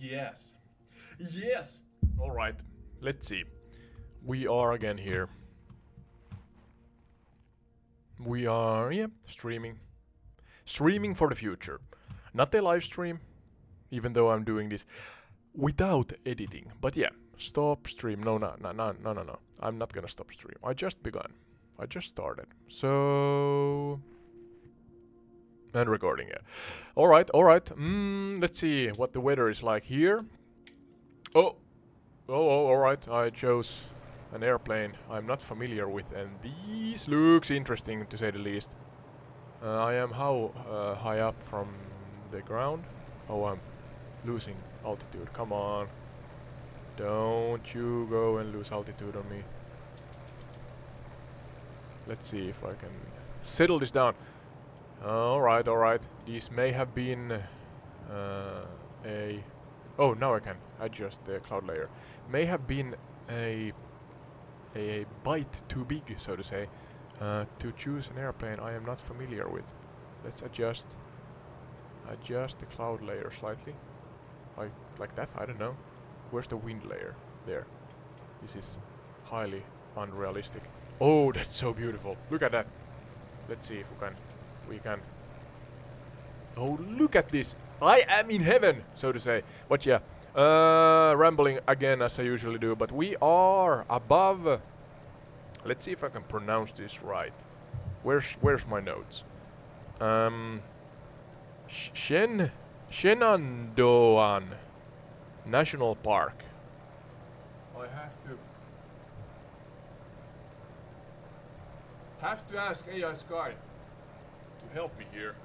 Yes. Yes. All right. Let's see. We are again here. We are, yeah, streaming. Streaming for the future. Not a live stream, even though I'm doing this without editing. But yeah, stop stream. No, no, no, no, no, no, no. I'm not gonna stop stream. I just begun. I just started. So... And recording, yeah. Alright, alright. Let's see what the weather is like here. Oh, alright. I chose an airplane I'm not familiar with, and this looks interesting to say the least. I am how high up from the ground? Oh, I'm losing altitude. Come on. Don't you go and lose altitude on me. Let's see if I can settle this down. Alright, alright. These may have been a... Oh, now I can adjust the cloud layer. May have been a bite too big, so to say, to choose an airplane I am not familiar with. Let's adjust the cloud layer slightly. Like that, I don't know. Where's the wind layer? There. This is highly unrealistic. Oh, that's so beautiful. Look at that. Let's see if we can. Oh, look at this. I am in heaven, so to say. But yeah, rambling again as I usually do, but we are above. Let's see if I can pronounce this right. Where's my notes? Shenandoah National Park. I have to ask AI Sky to help me here.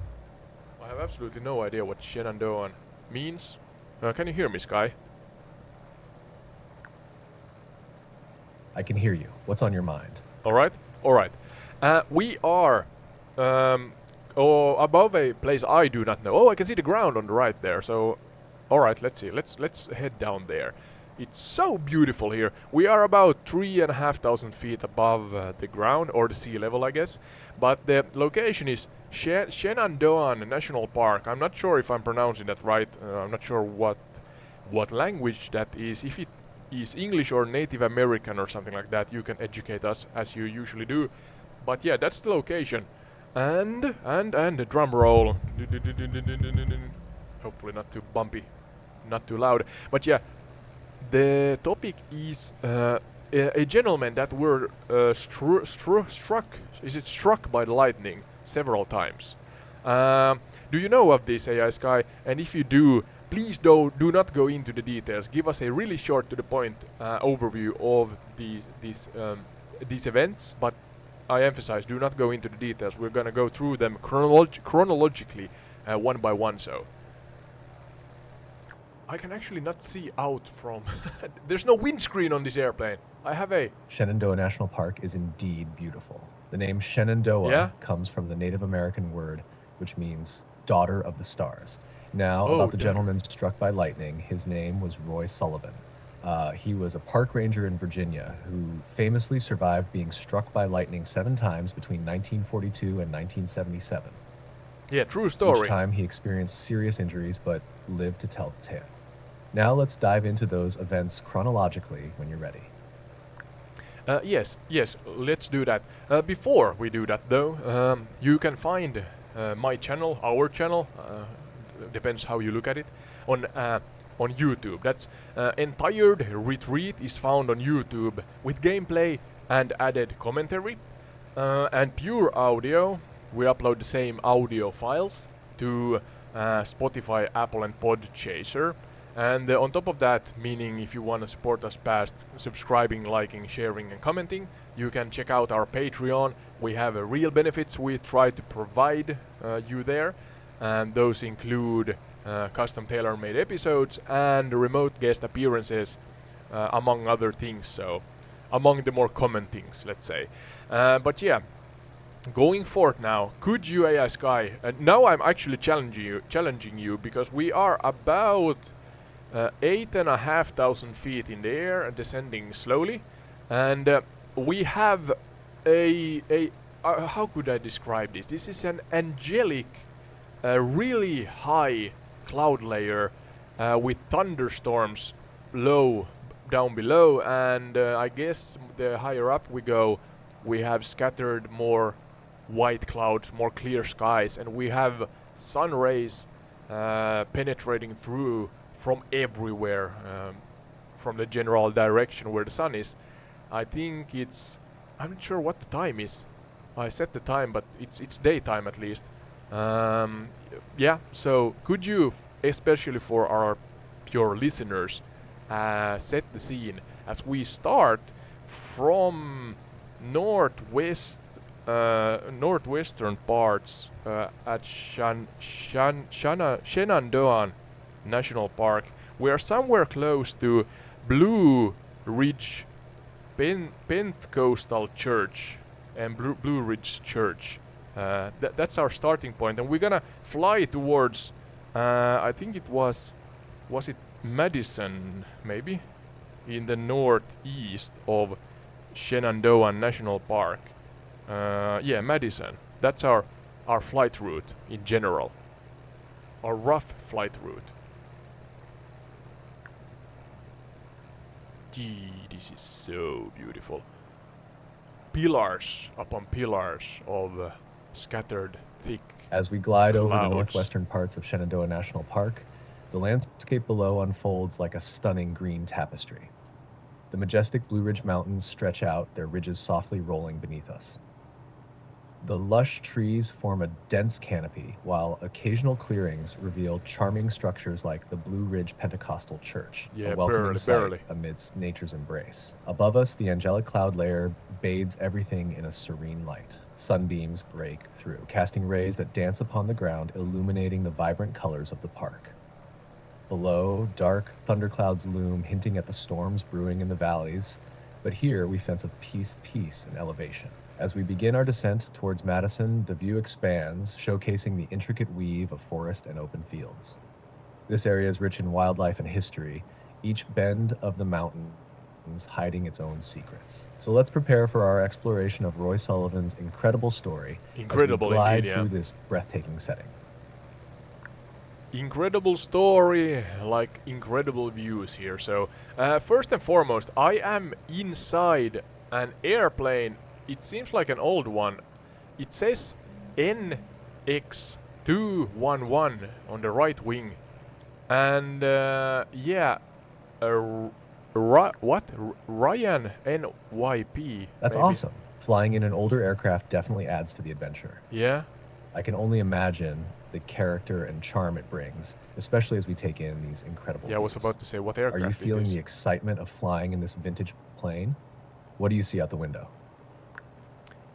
I have absolutely no idea what Shenandoah means. Can you hear me, Sky? I can hear you. What's on your mind? Alright, alright. We are above a place I do not know. Oh, I can see the ground on the right there, so... Alright, let's see. Let's head down there. It's so beautiful here. We are about 3,500 feet above the ground, or the sea level, I guess. But the location is Shenandoah National Park. I'm not sure if I'm pronouncing that right. I'm not sure what language that is. If it is English or Native American or something like that, you can educate us as you usually do. But yeah, that's the location. And the drum roll. Hopefully not too bumpy, not too loud. But yeah, the topic is a gentleman that were struck. Is it struck by the lightning several times? Do you know of this, AI Sky? And if you do, please do not go into the details. Give us a really short to the point overview of these events. But I emphasize, do not go into the details. We're gonna go through them chronologically, one by one. So I can actually not see out from... There's no windscreen on this airplane. I have a... Shenandoah National Park is indeed beautiful. The name Shenandoah comes from the Native American word, which means daughter of the stars. Now, about the gentleman struck by lightning, his name was Roy Sullivan. He was a park ranger in Virginia who famously survived being struck by lightning 7 times between 1942 and 1977. Yeah, true story. Each time he experienced serious injuries, but lived to tell the tale. Now let's dive into those events chronologically when you're ready. Yes, let's do that. Before we do that though, you can find my channel, our channel, depends how you look at it, on YouTube. That's entire retreat is found on YouTube with gameplay and added commentary. And pure audio, we upload the same audio files to Spotify, Apple and Podchaser. And on top of that, meaning if you want to support us past subscribing, liking, sharing and commenting, you can check out our Patreon. We have real benefits we try to provide you there, and those include custom tailor-made episodes and remote guest appearances, among other things, so among the more common things, let's say. But yeah, going forth now, could you AI Sky? Now I'm actually challenging you because we are about 8,500 feet in the air and descending slowly, and we have a how could I describe this? This is an angelic, really high cloud layer with thunderstorms low down below, and I guess the higher up we go, we have scattered more white clouds, more clear skies, and we have sun rays penetrating through from everywhere, from the general direction where the sun is. I think I'm not sure what the time is. I set the time, but it's daytime at least. Yeah, so could you, especially for your listeners, set the scene as we start from northwestern parts at Shenandoah National Park. We are somewhere close to Blue Ridge Pentecostal Church and Blue Ridge Church. That's our starting point, and we're gonna fly towards. I think it was it Madison, maybe, in the northeast of Shenandoah National Park. Yeah, Madison. That's our flight route in general. Our rough flight route. Gee, this is so beautiful. Pillars upon pillars of scattered thick As we glide over the clouds. northwestern parts of Shenandoah National Park, the landscape below unfolds like a stunning green tapestry. The majestic Blue Ridge Mountains stretch out, their ridges softly rolling beneath us. The lush trees form a dense canopy, while occasional clearings reveal charming structures like the Blue Ridge Pentecostal Church, a welcoming sight amidst nature's embrace. Above us, the angelic cloud layer bathes everything in a serene light. Sunbeams break through, casting rays that dance upon the ground, illuminating the vibrant colors of the park. Below, dark thunderclouds loom, hinting at the storms brewing in the valleys, but here we sense of peace, and elevation. As we begin our descent towards Madison, the view expands, showcasing the intricate weave of forest and open fields. This area is rich in wildlife and history, each bend of the mountains hiding its own secrets. So let's prepare for our exploration of Roy Sullivan's incredible story as we glide through this breathtaking setting. Incredible story, like incredible views here. So, first and foremost, I am inside an airplane. It seems like an old one. It says NX211 on the right wing. And yeah, Ryan NYP. That's maybe. awesome. Flying in an older aircraft definitely adds to the adventure. Yeah. I can only imagine the character and charm it brings, especially as we take in these incredible views. I was about to say, what aircraft Are you is feeling this? the excitement of flying in this vintage plane? What do you see out the window?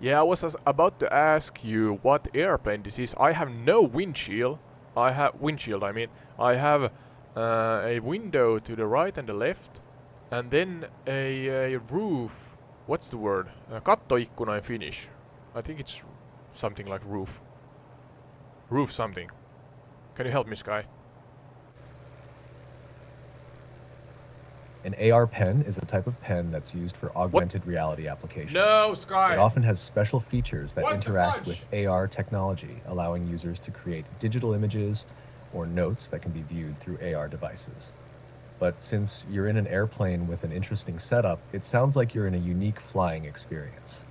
Yeah, I was about to ask you what airplane this is. I have no windshield. I have a window to the right and the left, and then a roof. What's the word? Kattoikkuna in Finnish. I think it's something like roof. Roof something. Can you help me, Sky? An AR pen is a type of pen that's used for augmented reality applications. No, Sky! It often has special features that interact with AR technology, allowing users to create digital images or notes that can be viewed through AR devices. But since you're in an airplane with an interesting setup, it sounds like you're in a unique flying experience.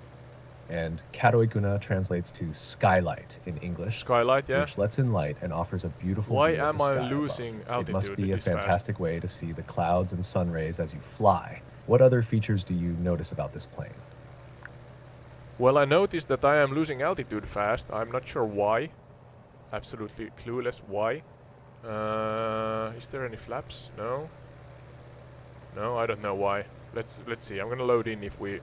And Katoikuna translates to skylight in English. Skylight, yeah. Which lets in light and offers a beautiful Why view of am the I sky losing above. altitude It must be a this fantastic way to see the clouds and sun rays as you fly. What other features do you notice about this plane? Well, I noticed that I am losing altitude fast. I'm not sure why. Absolutely clueless why. Is there any flaps? No. No, I don't know why. Let's see. I'm gonna load in if we...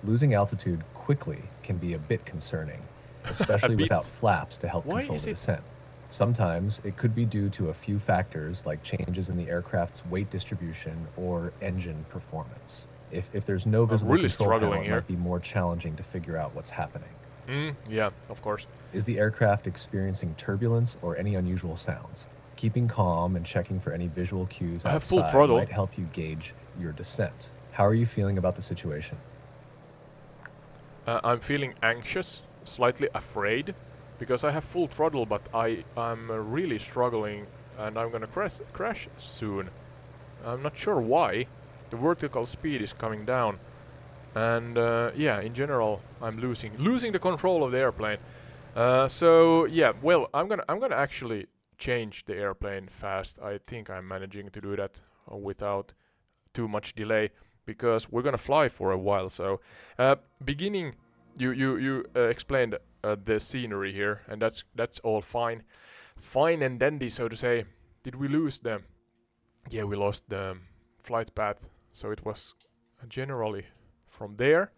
Losing altitude quickly can be a bit concerning, especially without flaps to help control the descent. Sometimes it could be due to a few factors like changes in the aircraft's weight distribution or engine performance. If there's no visible control panel, it might be more challenging to figure out what's happening. Yeah, of course. Is the aircraft experiencing turbulence or any unusual sounds? Keeping calm and checking for any visual cues I have full outside throttle. might help you gauge your descent. How are you feeling about the situation? I'm feeling anxious, slightly afraid, because I have full throttle, but I'm really struggling, and I'm gonna crash soon. I'm not sure why. The vertical speed is coming down, and yeah, in general, I'm losing the control of the airplane. So yeah, well, I'm gonna actually change the airplane fast. I think I'm managing to do that without too much delay, because we're gonna fly for a while. So, beginning, you explained the scenery here, and that's all fine and dandy, so to say. Did we lose the? Yeah, we lost the flight path. So it was generally from there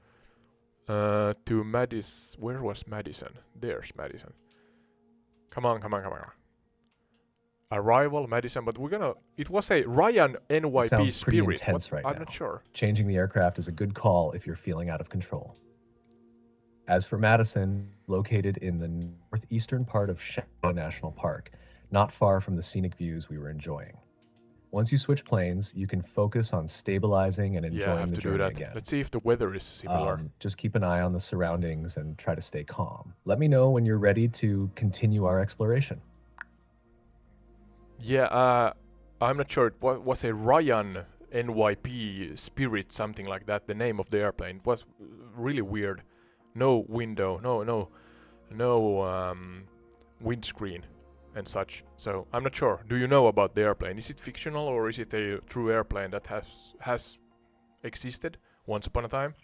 to Madison. Where was Madison? There's Madison. Come on, come on, come on. Arrival, Madison, but we're gonna. It was a Ryan It NYP sounds pretty Spirit. intense What? right I'm now. not sure. Changing the aircraft is a good call if you're feeling out of control. As for Madison, located in the northeastern part of Shenandoah National Park, not far from the scenic views we were enjoying. Once you switch planes, you can focus on stabilizing and Yeah, I enjoying have the to do journey that. again. Let's see if the weather is similar. Just keep an eye on the surroundings and try to stay calm. Let me know when you're ready to continue our exploration. Yeah, I'm not sure. It was a Ryan NYP Spirit, something like that. The name of the airplane. It was really weird. No window, no windscreen and such. So I'm not sure. Do you know about the airplane? Is it fictional or is it a true airplane that has existed once upon a time?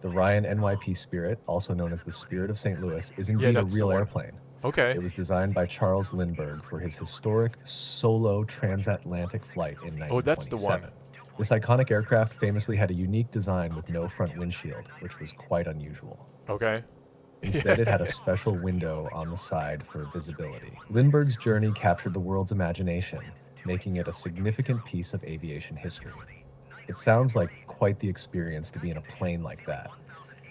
The Ryan NYP Spirit, also known as the Spirit of St. Louis, is Yeah, indeed a that's the real one. airplane. Okay. It was designed by Charles Lindbergh for his historic solo transatlantic flight in Oh, that's the one. 1927. This iconic aircraft famously had a unique design with no front windshield, which was quite unusual. Okay. Instead, it had a special window on the side for visibility. Lindbergh's journey captured the world's imagination, making it a significant piece of aviation history. It sounds like quite the experience to be in a plane like that.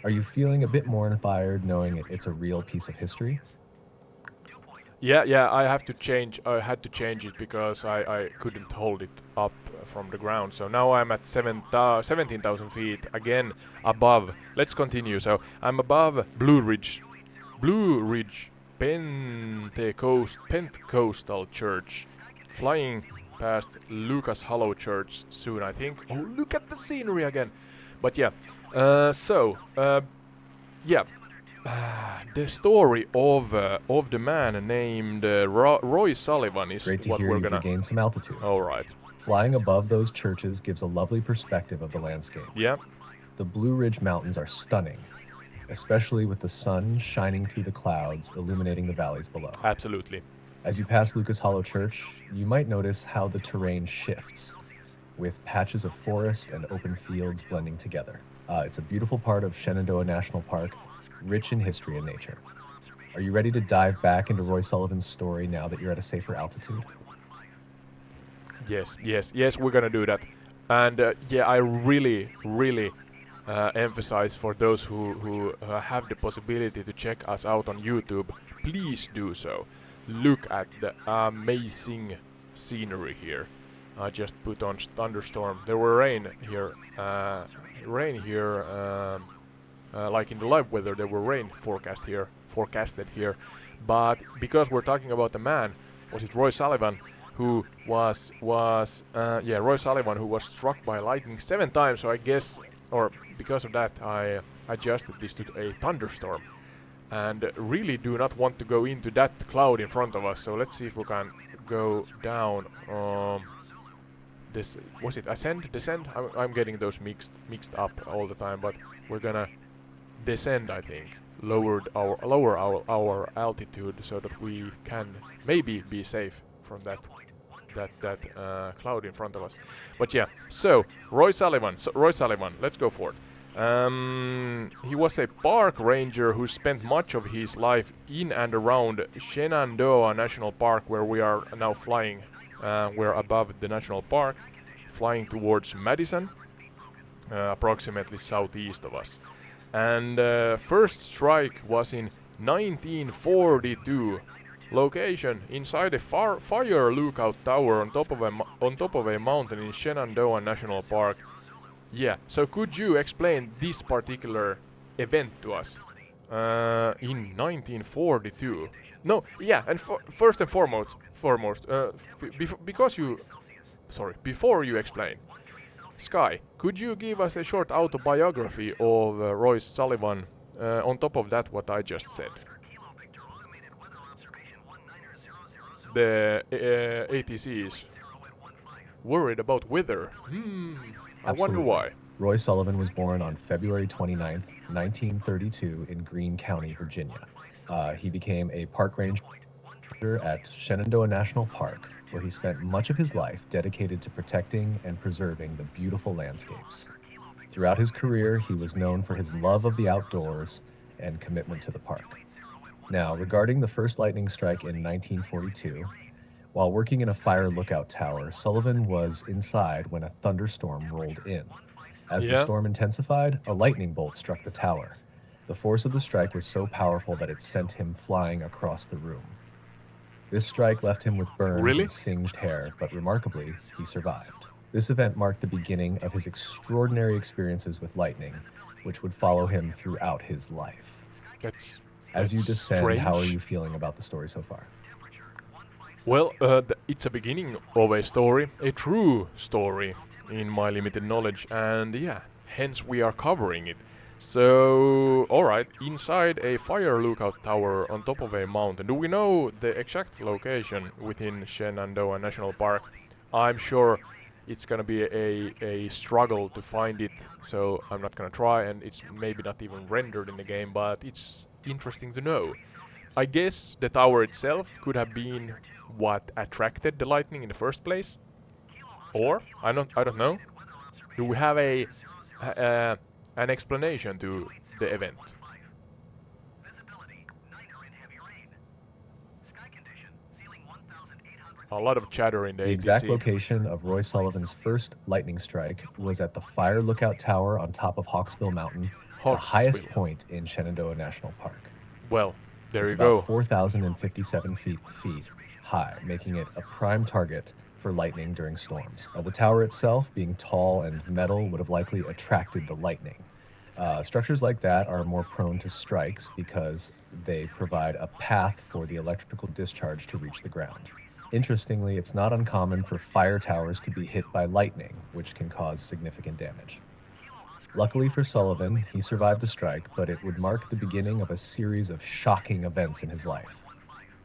Are you feeling a bit more inspired knowing it's a real piece of history? Yeah, I have to change. I had to change it because I couldn't hold it up from the ground. So now I'm at 17,000 feet again above. Let's continue. So I'm above Blue Ridge Pentecostal Church, flying past Lucas Hollow Church soon, I think. Oh, look at the scenery again. But yeah, yeah. The story of the man named Roy Sullivan is Great to what hear we're you've gonna. regained some altitude. All right. Flying above those churches gives a lovely perspective of the landscape. Yeah. The Blue Ridge Mountains are stunning, especially with the sun shining through the clouds, illuminating the valleys below. Absolutely. As you pass Lucas Hollow Church, you might notice how the terrain shifts, with patches of forest and open fields blending together. It's a beautiful part of Shenandoah National Park, rich in history and nature. Are you ready to dive back into Roy Sullivan's story now that you're at a safer altitude? Yes, we're gonna do that. And yeah, I really emphasize for those who have the possibility to check us out on YouTube, please do so. Look at the amazing scenery here. I just put on thunderstorm. There were rain here, like in the live weather. There were rain forecasted here. But because we're talking about the man, was it Roy Sullivan, who was Roy Sullivan, who was struck by lightning 7 times. So I guess, or because of that, I adjusted this to a thunderstorm, and really do not want to go into that cloud in front of us. So let's see if we can go down. This was it ascend, descend? I'm getting those mixed up all the time, but we're gonna descend, I think. Lower our altitude so that we can maybe be safe from that cloud in front of us. But yeah, so Roy Sullivan, let's go for it. He was a park ranger who spent much of his life in and around Shenandoah National Park, where we are now flying. We're above the national park, flying towards Madison. approximately southeast of us. And first strike was in 1942. Location inside a fire lookout tower on top of a mountain in Shenandoah National Park. Yeah, so could you explain this particular event to us? In 1942. No, yeah, and first and foremost, before you explain, Sky, could you give us a short autobiography of Royce Sullivan on top of that what I just said? The ATC is worried about weather. I wonder why. Roy Sullivan was born on February 29th, 1932 in Greene County, Virginia. He became a park ranger at Shenandoah National Park, where he spent much of his life dedicated to protecting and preserving the beautiful landscapes. Throughout his career, he was known for his love of the outdoors and commitment to the park. Now, regarding the first lightning strike in 1942, while working in a fire lookout tower, Sullivan was inside when a thunderstorm rolled in. As the storm intensified, a lightning bolt struck the tower. The force of the strike was so powerful that it sent him flying across the room. This strike left him with burns and singed hair, but remarkably, he survived. This event marked the beginning of his extraordinary experiences with lightning, which would follow him throughout his life. As you descend, strange. How are you feeling about the story so far? Well, it's a beginning of a story, a true story, in my limited knowledge, and yeah, hence we are covering it. So, alright, inside a fire lookout tower on top of a mountain. Do we know the exact location within Shenandoah National Park? I'm sure it's gonna be a struggle to find it, so I'm not gonna try, and it's maybe not even rendered in the game, but it's interesting to know. I guess the tower itself could have been what attracted the lightning in the first place, or I don't know. Do we have an explanation to the event? A lot of chatter in the ATC. The exact location of Roy Sullivan's first lightning strike was at the fire lookout tower on top of Hawksbill Mountain, the highest point in Shenandoah National Park. Well, it's about 4,057 feet high, making it a prime target for lightning during storms. The tower itself, being tall and metal, would have likely attracted the lightning. Structures like that are more prone to strikes because they provide a path for the electrical discharge to reach the ground. Interestingly, it's not uncommon for fire towers to be hit by lightning, which can cause significant damage. Luckily for Sullivan, he survived the strike, but it would mark the beginning of a series of shocking events in his life.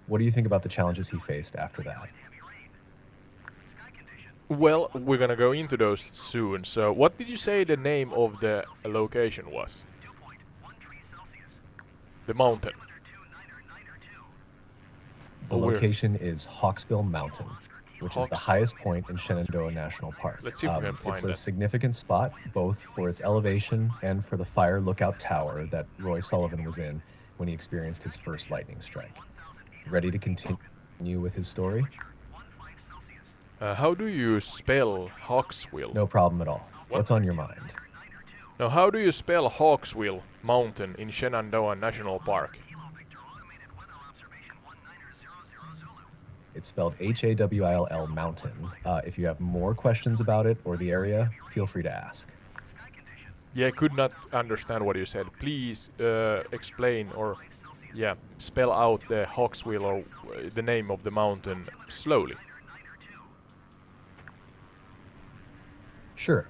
What do you think about the challenges he faced after that? Well, we're gonna go into those soon. So, what did you say the name of the location was? The mountain. The location is Hawksbill Mountain, which is the highest point in Shenandoah National Park. Let's see if we can find it. It's a significant spot, both for its elevation and for the fire lookout tower that Roy Sullivan was in when he experienced his first lightning strike. Ready to continue with his story? How do you spell Hawksbill? No problem at all. What's on your mind? Now, how do you spell Hawksbill Mountain in Shenandoah National Park? It's spelled H-A-W-I-L-L Mountain. If you have more questions about it or the area, feel free to ask. Yeah, I could not understand what you said. Please explain or, spell out the Hawksbill or the name of the mountain slowly. Sure.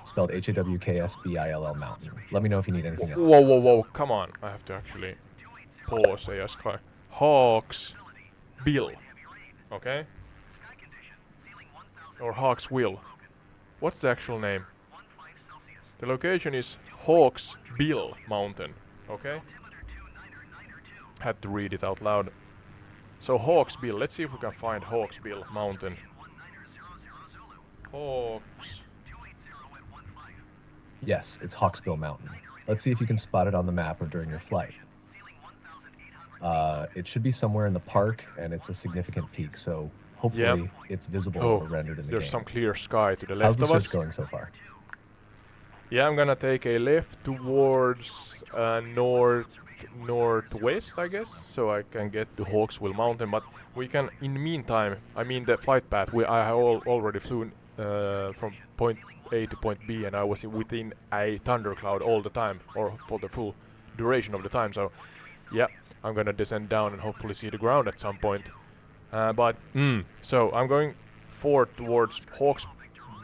It's spelled H-A-W-K-S-B-I-L-L Mountain. Let me know if you need anything else. Whoa, come on. I have to actually pause. Hawksbill. Okay? Or Hawksbill. What's the actual name? The location is Hawksbill Mountain. Okay? Had to read it out loud. So Hawksbill. Let's see if we can find Hawksbill Mountain. Yes, it's Hawksbill Mountain. Let's see if you can spot it on the map or during your flight. It should be somewhere in the park, and it's a significant peak, so hopefully it's visible or rendered in the game. There's some clear sky to the left of us. How's the search going so far? Yeah, I'm gonna take a left towards northwest, I guess, so I can get to Hawksbill Mountain. But we can, in the meantime, I mean the flight path. I have already flown from point A to point B, and I was within a thundercloud all the time, or for the full duration of the time. So, yeah, I'm gonna descend down and hopefully see the ground at some point. So I'm going forward towards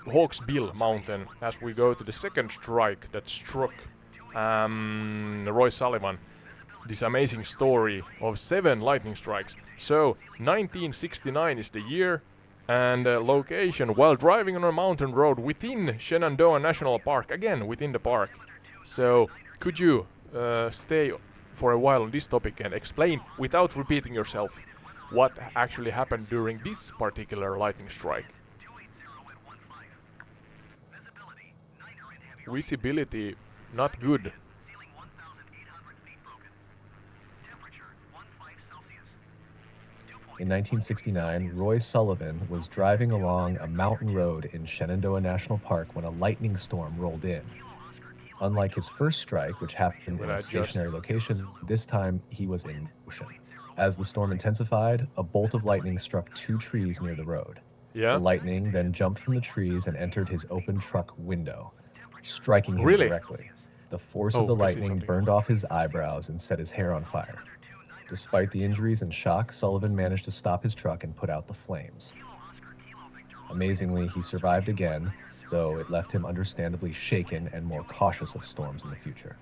Hawksbill Mountain as we go to the second strike that struck Roy Sullivan. This amazing story of 7 lightning strikes. So 1969 is the year and location while driving on a mountain road within Shenandoah National Park, again within the park. So could you stay for a while on this topic and explain without repeating yourself what actually happened during this particular lightning strike? Visibility not good. In 1969, Roy Sullivan was driving along a mountain road in Shenandoah National Park when a lightning storm rolled in. Unlike his first strike, which happened in a stationary location, this time he was in motion. As the storm intensified, a bolt of lightning struck 2 trees near the road. Yeah. The lightning then jumped from the trees and entered his open truck window, striking him directly. The force of the lightning burned off his eyebrows and set his hair on fire. Despite the injuries and shock, Sullivan managed to stop his truck and put out the flames. Amazingly, he survived again, though it left him understandably shaken and more cautious of storms in the future.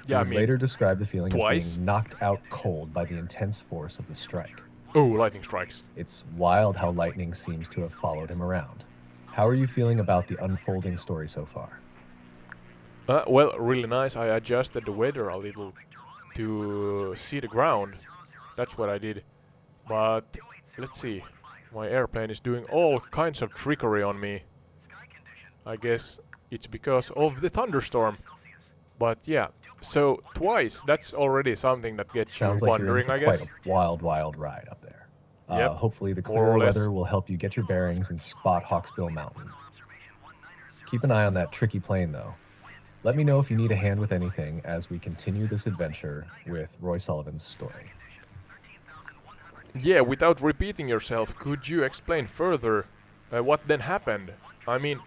Yeah, he would later describe the feeling as being knocked out cold by the intense force of the strike. Oh, lightning strikes. It's wild how lightning seems to have followed him around. How are you feeling about the unfolding story so far? Well, really nice. I adjusted the weather a little to see the ground. That's what I did. But let's see. My airplane is doing all kinds of trickery on me. I guess it's because of the thunderstorm. But yeah, so twice. That's already something that gets you wondering, I guess. Quite a wild ride up there. Yep. Hopefully the clearer weather will help you get your bearings and spot Hawksbill Mountain. Keep an eye on that tricky plane, though. Let me know if you need a hand with anything as we continue this adventure with Roy Sullivan's story. Yeah, without repeating yourself, could you explain further what then happened? I mean,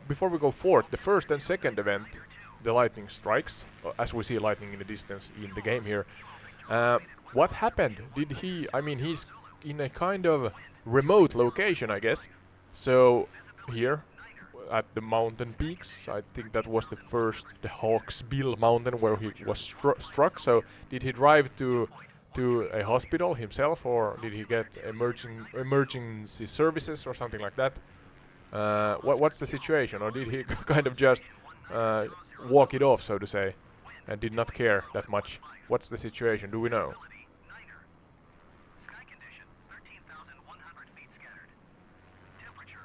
before we go forth, the first and second event, the lightning strikes, as we see lightning in the distance in the game here. What happened? Did he, I mean, he's in a kind of remote location, I guess. So, here, at the mountain peaks, I think that was the Hawksbill Mountain where he was struck. So, did he drive to a hospital himself, or did he get emergency services or something like that? What's the situation, or did he kind of just walk it off, so to say, and did not care that much? What's the situation? Do we know?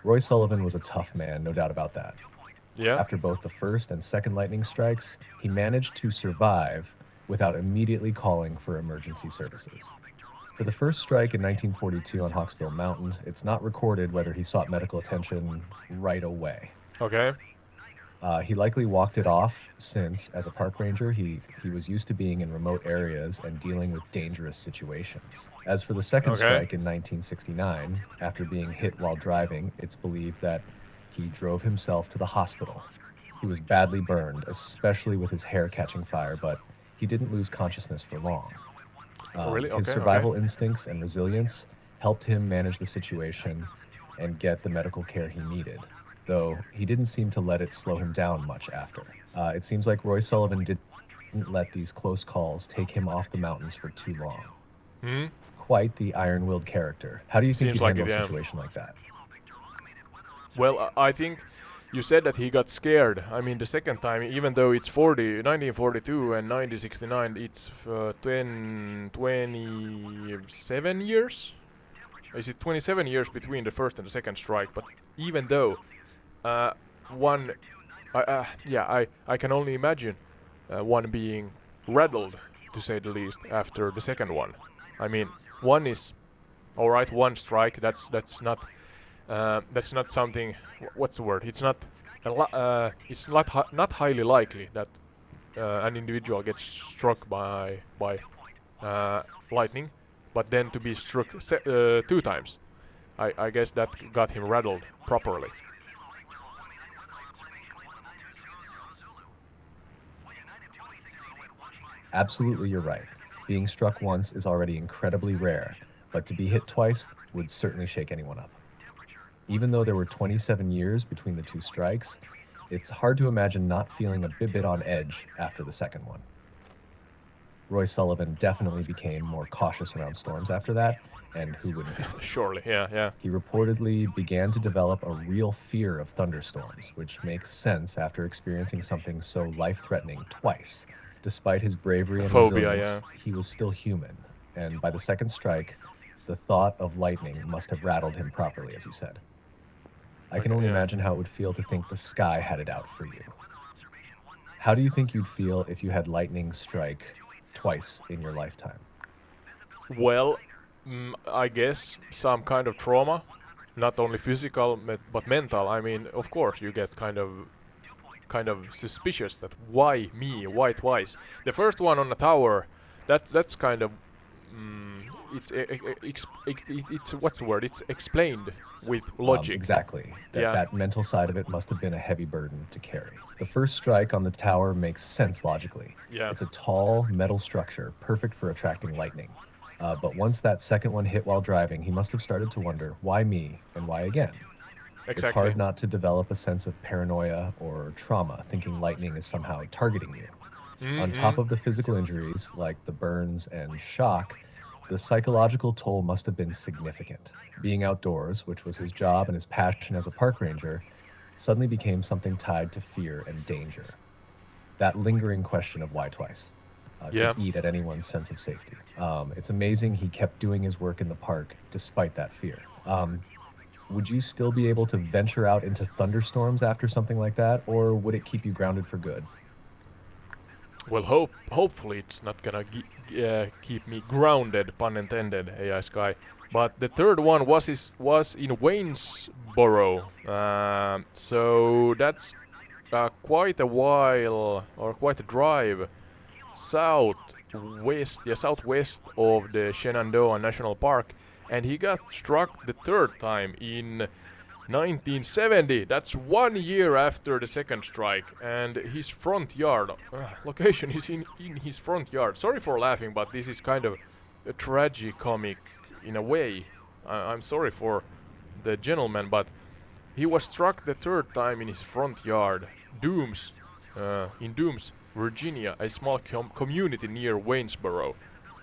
Roy Sullivan was a tough man, no doubt about that. Yeah. After both the first and second lightning strikes, he managed to survive without immediately calling for emergency services. For the first strike in 1942 on Hawksbill Mountain, it's not recorded whether he sought medical attention right away. Okay. He likely walked it off since, as a park ranger, he was used to being in remote areas and dealing with dangerous situations. As for the second strike in 1969, after being hit while driving, it's believed that he drove himself to the hospital. He was badly burned, especially with his hair catching fire, but he didn't lose consciousness for long. His survival instincts and resilience helped him manage the situation and get the medical care he needed, though he didn't seem to let it slow him down much after. It seems like Roy Sullivan didn't let these close calls take him off the mountains for too long. Hmm? Quite the iron-willed character. How do you think he'd handle a situation like that? Well, I think you said that he got scared. I mean, the second time, even though it's 1942 and 1969, it's 27 years? Is it 27 years between the first and the second strike? But even though I can only imagine one being rattled, to say the least, after the second one. I mean, one is alright, one strike. That's not something. What's the word? It's not it's not highly likely that an individual gets struck by lightning, but then to be struck 2 times, I guess that got him rattled properly. Absolutely, you're right. Being struck once is already incredibly rare, but to be hit twice would certainly shake anyone up. Even though there were 27 years between the two strikes, it's hard to imagine not feeling a bit on edge after the second one. Roy Sullivan definitely became more cautious around storms after that, and who wouldn't be? Surely, yeah. He reportedly began to develop a real fear of thunderstorms, which makes sense after experiencing something so life-threatening twice. Despite his bravery and Phobia, resilience, he was still human, and by the second strike, the thought of lightning must have rattled him properly, as you said. I can only imagine how it would feel to think the sky had it out for you. How do you think you'd feel if you had lightning strike twice in your lifetime? Well, I guess some kind of trauma, not only physical but mental. I mean, of course, you get kind of suspicious that why me, why twice. The first one on the tower, that's kind of it's what's the word? It's explained with logic. Exactly. That mental side of it must have been a heavy burden to carry. The first strike on the tower makes sense logically. Yeah. It's a tall metal structure, perfect for attracting lightning. But once that second one hit while driving, he must have started to wonder, why me and why again? Exactly. It's hard not to develop a sense of paranoia or trauma, thinking lightning is somehow targeting you. On top of the physical injuries, like the burns and shock, the psychological toll must have been significant. Being outdoors, which was his job and his passion as a park ranger, suddenly became something tied to fear and danger. That lingering question of why twice could eat at anyone's sense of safety. It's amazing he kept doing his work in the park despite that fear. Would you still be able to venture out into thunderstorms after something like that, or would it keep you grounded for good? Well, hopefully it's not gonna keep me grounded, pun intended, AI Sky. But the third one was in Waynesboro, so that's quite a while, or quite a drive southwest of the Shenandoah National Park, and he got struck the third time in 1970. That's 1 year after the second strike, and his front yard location is in his front yard. Sorry for laughing, but this is kind of a tragicomic in a way. I'm sorry for the gentleman, but he was struck the third time in his front yard, in Dooms, Virginia, a small community near Waynesboro.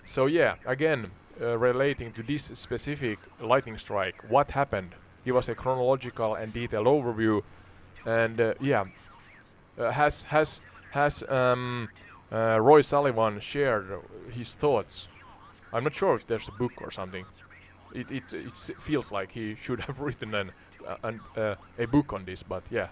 So yeah, again, relating to this specific lightning strike, what happened? Give us a chronological and detailed overview, and has Roy Sullivan shared his thoughts? I'm not sure if there's a book or something. It feels like he should have written a book on this, but yeah.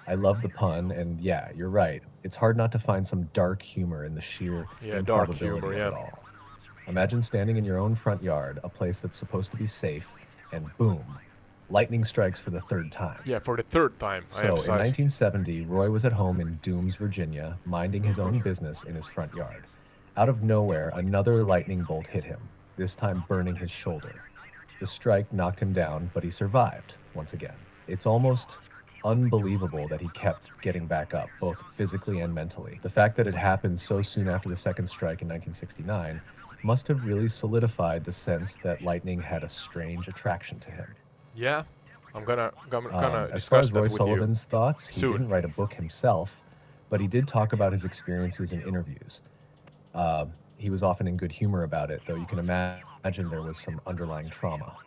I love the pun, and yeah, you're right. It's hard not to find some dark humor in the sheer improbability of it all. Imagine standing in your own front yard, a place that's supposed to be safe, and boom, lightning strikes for the third time. Yeah, for the third time. So in 1970, Roy was at home in Dooms, Virginia, minding his own business in his front yard. Out of nowhere, another lightning bolt hit him, this time burning his shoulder. The strike knocked him down, but he survived, once again. It's almost unbelievable that he kept getting back up, both physically and mentally. The fact that it happened so soon after the second strike in 1969 must have really solidified the sense that lightning had a strange attraction to him. Yeah, I'm gonna as far as Roy Sullivan's thoughts, he didn't write a book himself, but he did talk about his experiences in interviews. He was often in good humor about it, though you can imagine there was some underlying trauma.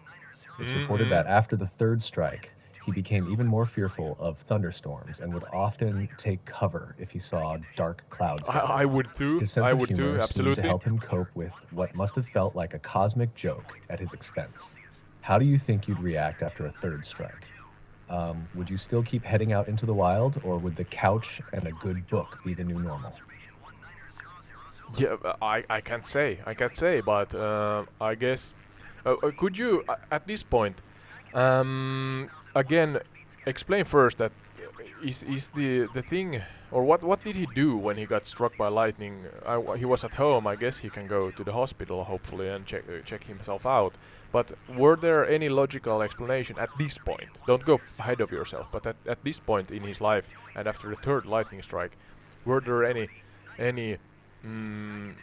It's reported that after the third strike, he became even more fearful of thunderstorms and would often take cover if he saw dark clouds. I would too. His sense of humor seemed to help him cope with what must have felt like a cosmic joke at his expense. How do you think you'd react after a third strike? Would you still keep heading out into the wild, or would the couch and a good book be the new normal? Yeah, I can't say. I can't say, but I guess. Could you, at this point, again, explain first that is the thing, or what did he do when he got struck by lightning? He was at home. I guess he can go to the hospital hopefully and check himself out. But were there any logical explanation at this point? Don't go ahead of yourself. But at this point in his life, and after the third lightning strike, were there any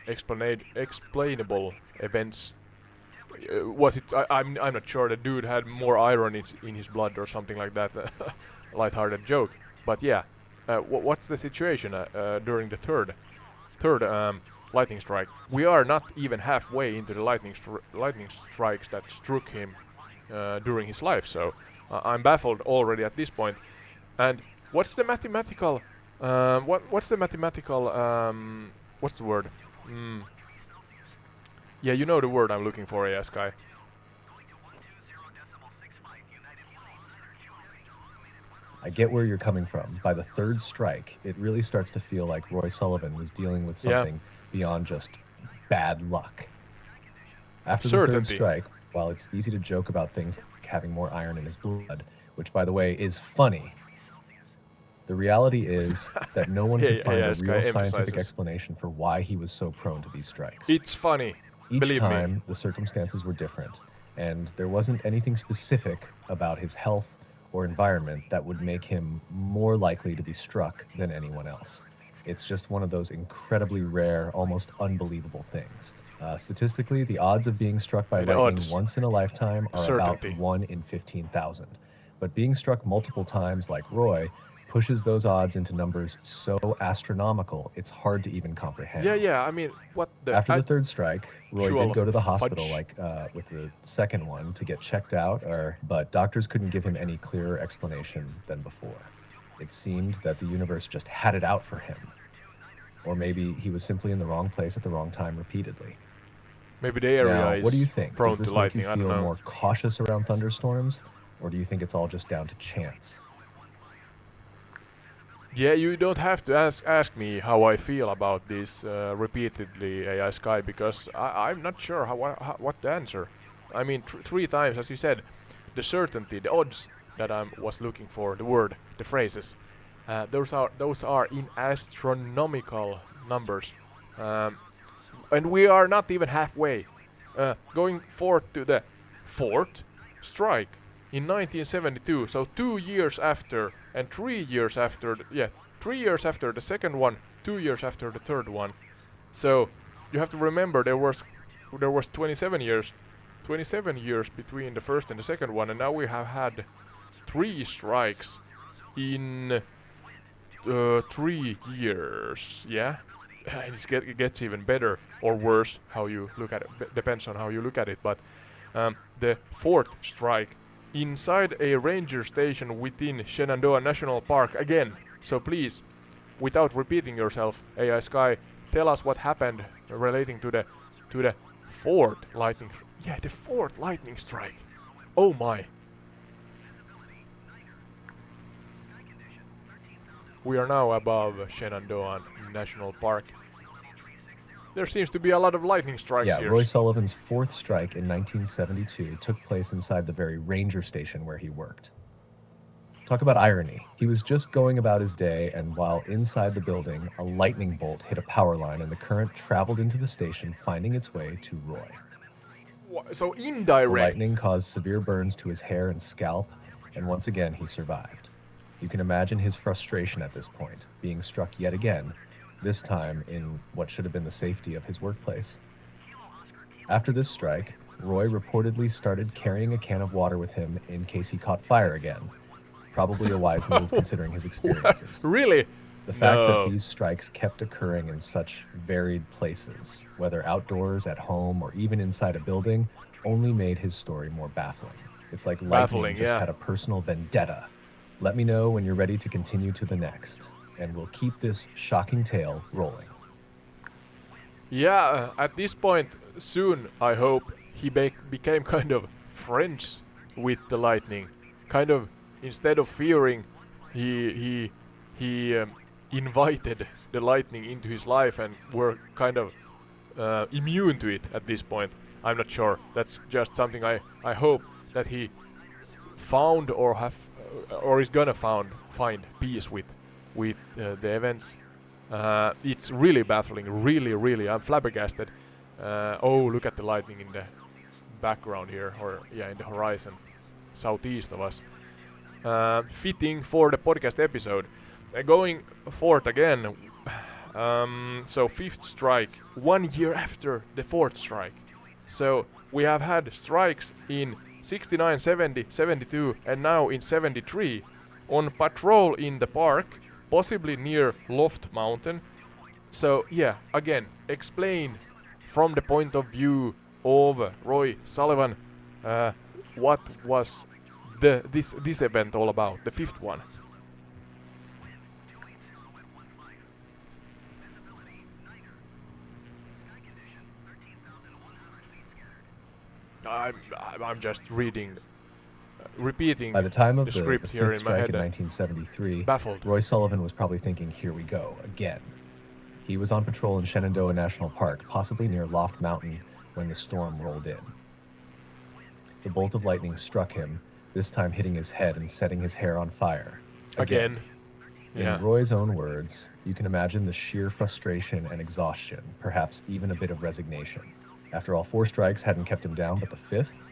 explainable events? Was it? I'm not sure. The dude had more iron in his blood or something like that. Light-hearted joke. But yeah, what's the situation during the third lightning strike? We are not even halfway into the lightning strikes that struck him during his life. So I'm baffled already at this point. And what's the mathematical? What's the mathematical? What's the word? Yeah, you know the word I'm looking for, yeah, Sky. I get where you're coming from. By the third strike, it really starts to feel like Roy Sullivan was dealing with something beyond just bad luck. After the third strike, while it's easy to joke about things like having more iron in his blood, which, by the way, is funny, the reality is that no one can find a real scientific explanation for why he was so prone to these strikes. It's funny. Each time, the circumstances were different, and there wasn't anything specific about his health or environment that would make him more likely to be struck than anyone else. It's just one of those incredibly rare, almost unbelievable things. Statistically, the odds of being struck by lightning once in a lifetime are about 1 in 15,000. But being struck multiple times like Roy pushes those odds into numbers so astronomical, it's hard to even comprehend. Yeah, I mean, what the... After the third strike, Roy did go to the hospital, with the second one, to get checked out, but doctors couldn't give him any clearer explanation than before. It seemed that the universe just had it out for him. Or maybe he was simply in the wrong place at the wrong time repeatedly. Maybe the area is what do you think? prone Does this to make lightning? you feel more cautious around thunderstorms? Or do you think it's all just down to chance? Yeah, you don't have to ask me how I feel about this repeatedly, AI Sky, because I'm not sure what to answer. I mean, 3 times, as you said, the certainty, the odds that I was looking for, the word, the phrases, those are in astronomical numbers, and we are not even halfway. Going forth to the fourth strike in 1972, so 2 years after, and 3 years after, 3 years after the second one, 2 years after the third one. So you have to remember there was 27 years between the first and the second one, and now we have had 3 strikes in 3 years. Yeah, and it gets even better or worse how you look at it. Depends on how you look at it. But the fourth strike inside a ranger station within Shenandoah National Park again. So please, without repeating yourself, AI Sky, tell us what happened relating to the fourth lightning. Yeah, the fourth lightning strike. Oh my. We are now above Shenandoah National Park. There seems to be a lot of lightning strikes here. Roy Sullivan's fourth strike in 1972 took place inside the very ranger station where he worked. Talk about irony. He was just going about his day, and while inside the building, a lightning bolt hit a power line and the current traveled into the station, finding its way to Roy. So indirect. The lightning caused severe burns to his hair and scalp, and once again he survived. You can imagine his frustration at this point, being struck yet again, this time in what should have been the safety of his workplace. After this strike, Roy reportedly started carrying a can of water with him in case he caught fire again. Probably a wise move considering his experiences. Really? The fact that these strikes kept occurring in such varied places, whether outdoors, at home, or even inside a building, only made his story more baffling. It's like lightning just had a personal vendetta. Let me know when you're ready to continue to the next, and we'll keep this shocking tale rolling. Yeah, at this point, soon, I hope, he became kind of friends with the lightning. Kind of, instead of fearing, he invited the lightning into his life and were kind of immune to it at this point. I'm not sure. That's just something I hope that he found or is gonna find peace with the events. It's really baffling, really. I'm flabbergasted. Oh, look at the lightning in the background here, or yeah, in the horizon, southeast of us. Fitting for the podcast episode. Going forth again. So fifth strike, 1 year after the fourth strike. So we have had strikes in 69, 70, 72, and now in 73 on patrol in the park, possibly near Loft Mountain. So yeah, again, explain from the point of view of Roy Sullivan what was this event all about, the fifth one. I'm just repeating By the time of the the script here fifth in my strike head. in 1973, Baffled. Roy Sullivan was probably thinking, here we go, again. He was on patrol in Shenandoah National Park, possibly near Loft Mountain, when the storm rolled in. The bolt of lightning struck him, this time hitting his head and setting his hair on fire. Again. Yeah. In Roy's own words, you can imagine the sheer frustration and exhaustion, perhaps even a bit of resignation. After all 4 strikes hadn't kept him down but the 5th,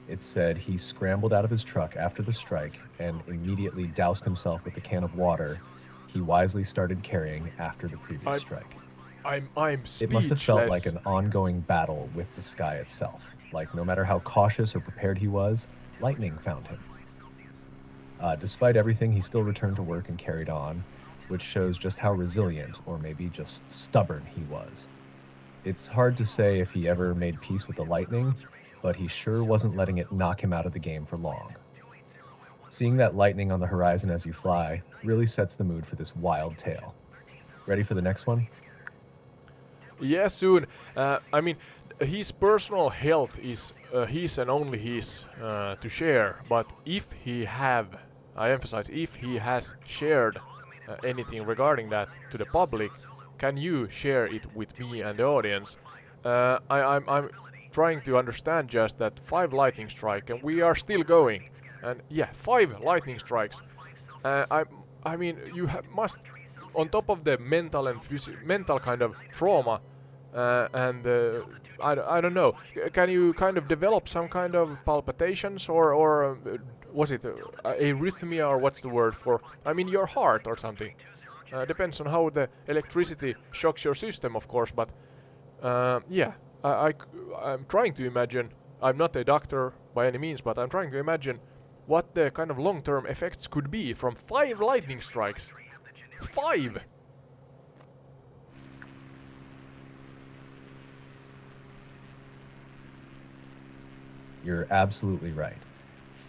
it said he scrambled out of his truck after the strike and immediately doused himself with the can of water he wisely started carrying after the previous strike. I'm speechless. It must have felt like an ongoing battle with the sky itself. Like no matter how cautious or prepared he was, lightning found him. Despite everything, he still returned to work and carried on, which shows just how resilient, or maybe just stubborn, he was. It's hard to say if he ever made peace with the lightning, but he sure wasn't letting it knock him out of the game for long. Seeing that lightning on the horizon as you fly really sets the mood for this wild tale. Ready for the next one? Yeah, soon. I mean, his personal health is his and only his to share, but if he have, I emphasize, if he has shared anything regarding that to the public, can you share it with me and the audience? I'm trying to understand just that 5 lightning strike and we are still going. And yeah, 5 lightning strikes. I mean, you must, on top of the mental and mental kind of trauma, I don't know. Can you kind of develop some kind of palpitations or was it arrhythmia or what's the word for? I mean, your heart or something. Depends on how the electricity shocks your system, of course. But yeah, I'm trying to imagine. I'm not a doctor by any means, but I'm trying to imagine what the kind of long-term effects could be from 5 lightning strikes. 5! You're absolutely right.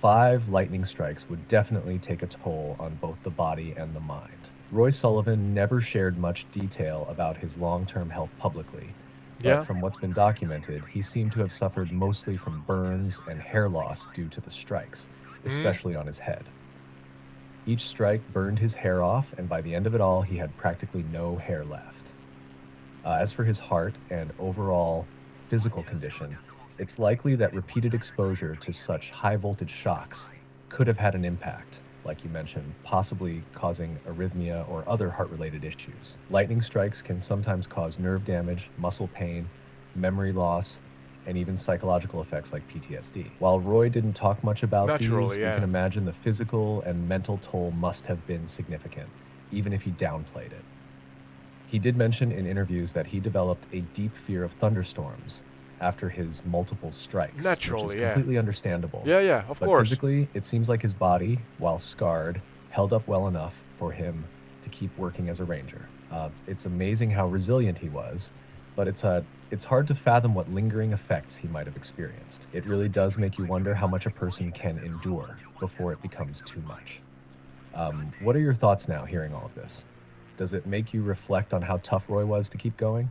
5 lightning strikes would definitely take a toll on both the body and the mind. Roy Sullivan never shared much detail about his long-term health publicly, but from what's been documented, he seemed to have suffered mostly from burns and hair loss due to the strikes, especially on his head. Each strike burned his hair off, and by the end of it all, he had practically no hair left. As for his heart and overall physical condition, it's likely that repeated exposure to such high-voltage shocks could have had an impact, like you mentioned, possibly causing arrhythmia or other heart-related issues. Lightning strikes can sometimes cause nerve damage, muscle pain, memory loss, and even psychological effects like PTSD. While Roy didn't talk much about these, we can imagine the physical and mental toll must have been significant, even if he downplayed it. He did mention in interviews that he developed a deep fear of thunderstorms after his multiple strikes, which is completely understandable. Yeah, of course. But physically, it seems like his body, while scarred, held up well enough for him to keep working as a ranger. It's amazing how resilient he was, but it's hard to fathom what lingering effects he might have experienced. It really does make you wonder how much a person can endure before it becomes too much. What are your thoughts now hearing all of this? Does it make you reflect on how tough Roy was to keep going?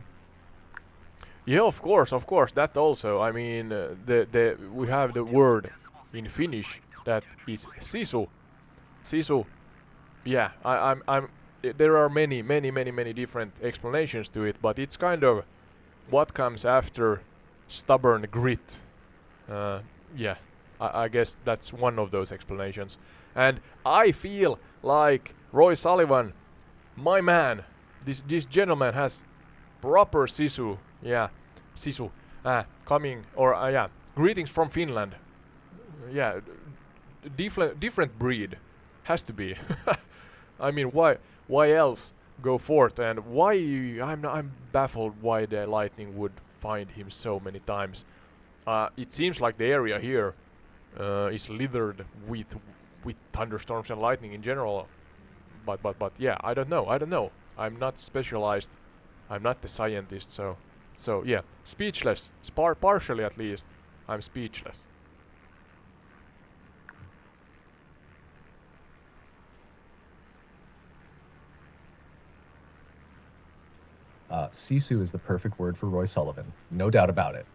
Yeah, of course, that also. I mean, we have the word in Finnish that is sisu. Sisu. Yeah, I'm there are many different explanations to it, but it's kind of what comes after stubborn grit. Uh, yeah, I guess that's one of those explanations. And I feel like Roy Sullivan, my man, this gentleman has proper sisu. Yeah, sisu. Coming or yeah, greetings from Finland. Yeah, different breed has to be. I mean, why else go forth? And why I'm baffled why the lightning would find him so many times. It seems like the area here is littered with thunderstorms and lightning in general. But yeah, I don't know. I'm not specialized. I'm not the scientist. So yeah, speechless. Partially at least, I'm speechless. Sisu is the perfect word for Roy Sullivan, no doubt about it.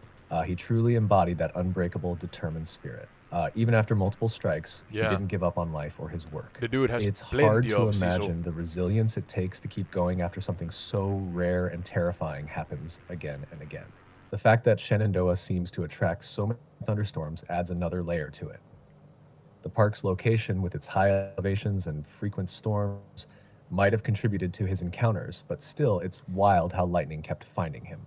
He truly embodied that unbreakable, determined spirit. Even after multiple strikes, he didn't give up on life or his work. The dude has It's plenty hard to of imagine the resilience it takes to keep going after something so rare and terrifying happens again and again. The fact that Shenandoah seems to attract so many thunderstorms adds another layer to it. The park's location, with its high elevations and frequent storms, might have contributed to his encounters, but still, it's wild how lightning kept finding him.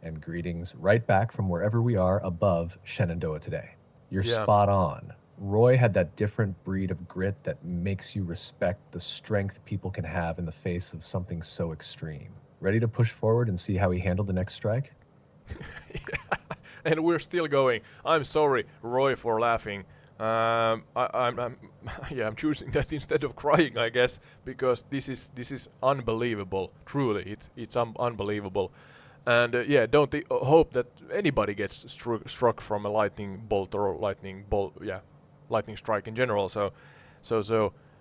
And greetings right back from wherever we are above Shenandoah today. You're spot on. Roy had that different breed of grit that makes you respect the strength people can have in the face of something so extreme. Ready to push forward and see how he handled the next strike? And we're still going. I'm sorry, Roy, for laughing. I'm I'm choosing that instead of crying, I guess, because this is unbelievable. Truly, it's unbelievable. And yeah, don't hope that anybody gets struck from a lightning bolt or lightning strike in general.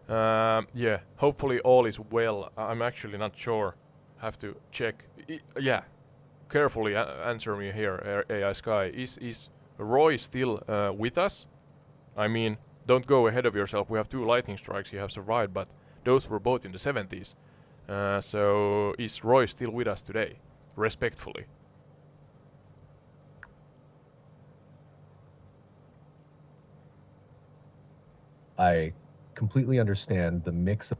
Yeah, hopefully all is well. I'm actually not sure. Have to check. Yeah, carefully answer me here, AI Sky. Is Roy still with us? I mean, don't go ahead of yourself. We have 2 lightning strikes you have survived, but those were both in the 70s. So is Roy still with us today? Respectfully. I completely understand the mix of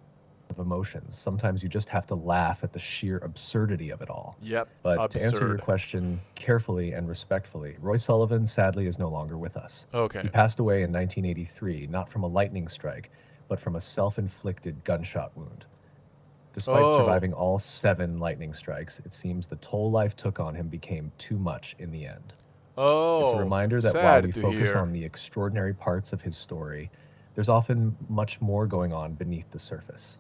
emotions. Sometimes you just have to laugh at the sheer absurdity of it all. Yep. But absurd. To answer your question carefully and respectfully, Roy Sullivan sadly is no longer with us. Okay. He passed away in 1983, not from a lightning strike, but from a self-inflicted gunshot wound. Despite surviving all 7 lightning strikes, it seems the toll life took on him became too much in the end. It's a reminder that while we focus on the extraordinary parts of his story, there's often much more going on beneath the surface.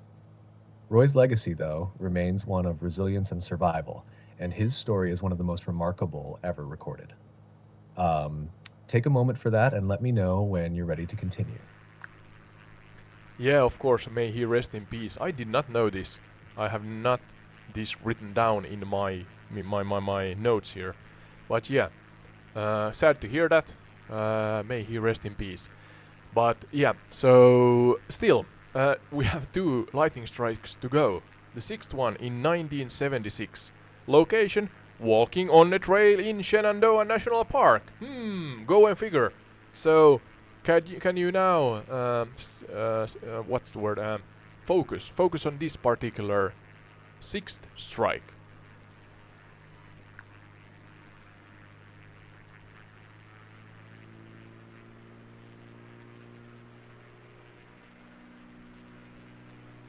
Roy's legacy, though, remains one of resilience and survival, and his story is one of the most remarkable ever recorded. Take a moment for that and let me know when you're ready to continue. Yeah, of course, may he rest in peace. I did not know this. I have not this written down in my notes here. But yeah, sad to hear that. May he rest in peace. But yeah, so still, we have 2 lightning strikes to go. The 6th one in 1976. Location, walking on a trail in Shenandoah National Park. Go and figure. So, can you now, what's the word, focus on this particular 6th strike.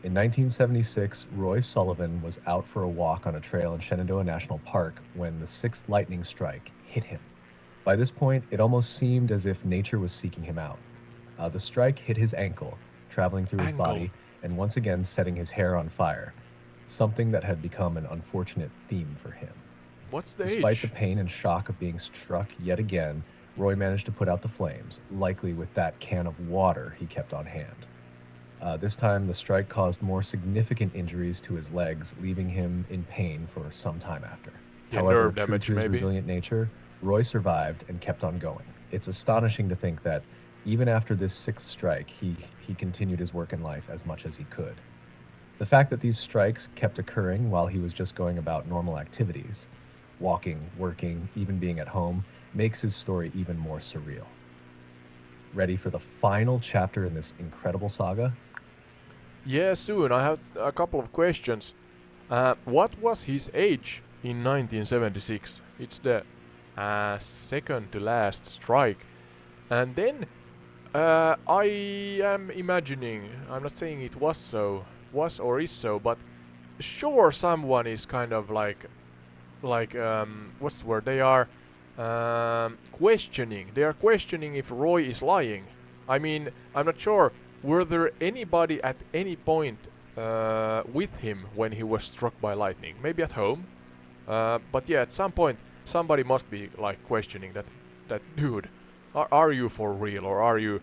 In 1976, Roy Sullivan was out for a walk on a trail in Shenandoah National Park when the 6th lightning strike hit him. By this point, it almost seemed as if nature was seeking him out. The strike hit his ankle, traveling through his body, and once again setting his hair on fire, something that had become an unfortunate theme for him. What's the Despite the pain and shock of being struck yet again, Roy managed to put out the flames, likely with that can of water he kept on hand. This time, the strike caused more significant injuries to his legs, leaving him in pain for some time after. However, true to his resilient nature, Roy survived and kept on going. It's astonishing to think that even after this 6th strike, he continued his work in life as much as he could. The fact that these strikes kept occurring while he was just going about normal activities, walking, working, even being at home, makes his story even more surreal. Ready for the final chapter in this incredible saga? Yeah, soon. I have a couple of questions. What was his age in 1976? It's the second to last strike. And then I am imagining, I'm not saying it was so, was or is so, but sure someone is kind of what's the word? They are questioning. They are questioning if Roy is lying. I mean, I'm not sure. Were there anybody at any point with him when he was struck by lightning? Maybe at home. But yeah, at some point, somebody must be like questioning that dude. Are you for real, or are you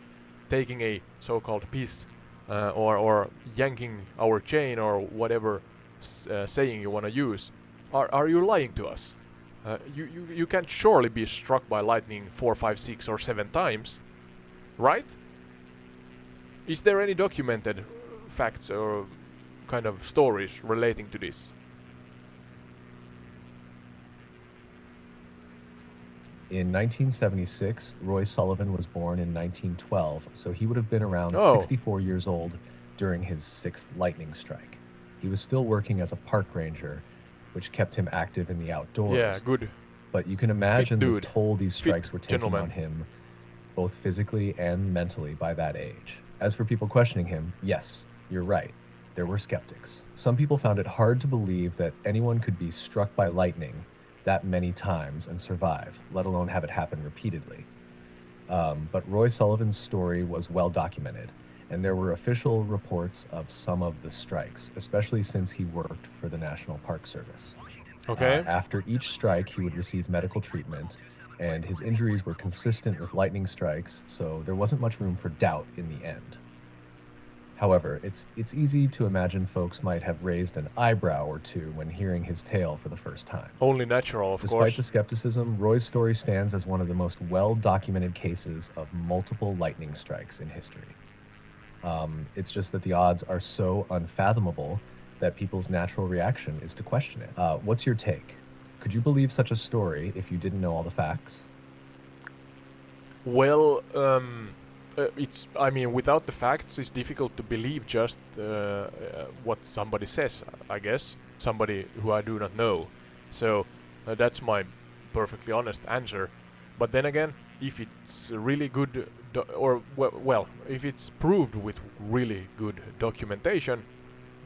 taking a so-called piss, or yanking our chain, or whatever saying you want to use? Are you lying to us? You can't surely be struck by lightning 4, 5, 6, or 7 times, right? Is there any documented facts or kind of stories relating to this? In 1976, Roy Sullivan was born in 1912, so he would have been around Oh. 64 years old during his 6th lightning strike. He was still working as a park ranger, which kept him active in the outdoors. Yeah, good. But you can imagine the dude. toll these strikes Fit were taking gentleman. on him, both physically and mentally, by that age. As for people questioning him, yes, you're right. There were skeptics. Some people found it hard to believe that anyone could be struck by lightning that many times and survive, let alone have it happen repeatedly. But Roy Sullivan's story was well documented, and there were official reports of some of the strikes, especially since he worked for the National Park Service. Okay. After each strike, he would receive medical treatment, and his injuries were consistent with lightning strikes, so there wasn't much room for doubt in the end. However, it's easy to imagine folks might have raised an eyebrow or two when hearing his tale for the first time. Only natural, of Despite course. the skepticism, Roy's story stands as one of the most well-documented cases of multiple lightning strikes in history. It's just that the odds are so unfathomable that people's natural reaction is to question it. What's your take? Could you believe such a story if you didn't know all the facts? Well, I mean, without the facts, it's difficult to believe just what somebody says, I guess. Somebody who I do not know. So, that's my perfectly honest answer. But then again, if it's really good, well, if it's proved with really good documentation,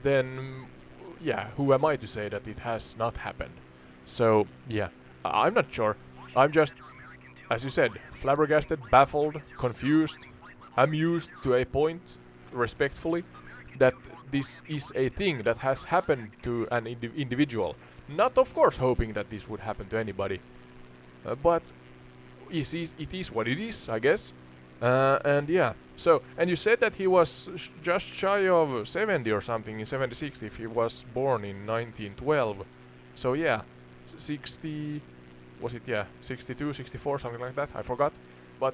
then, yeah, who am I to say that it has not happened? So, yeah, I'm not sure. I'm just, as you said, flabbergasted, baffled, confused, amused to a point, respectfully, that this is a thing that has happened to an individual. Not, of course, hoping that this would happen to anybody, but it is what it is, I guess. And yeah, so, and you said that he was just shy of 70 or something in 76 if he was born in 1912. So yeah, 60, was it, yeah, 62, 64, something like that, I forgot. But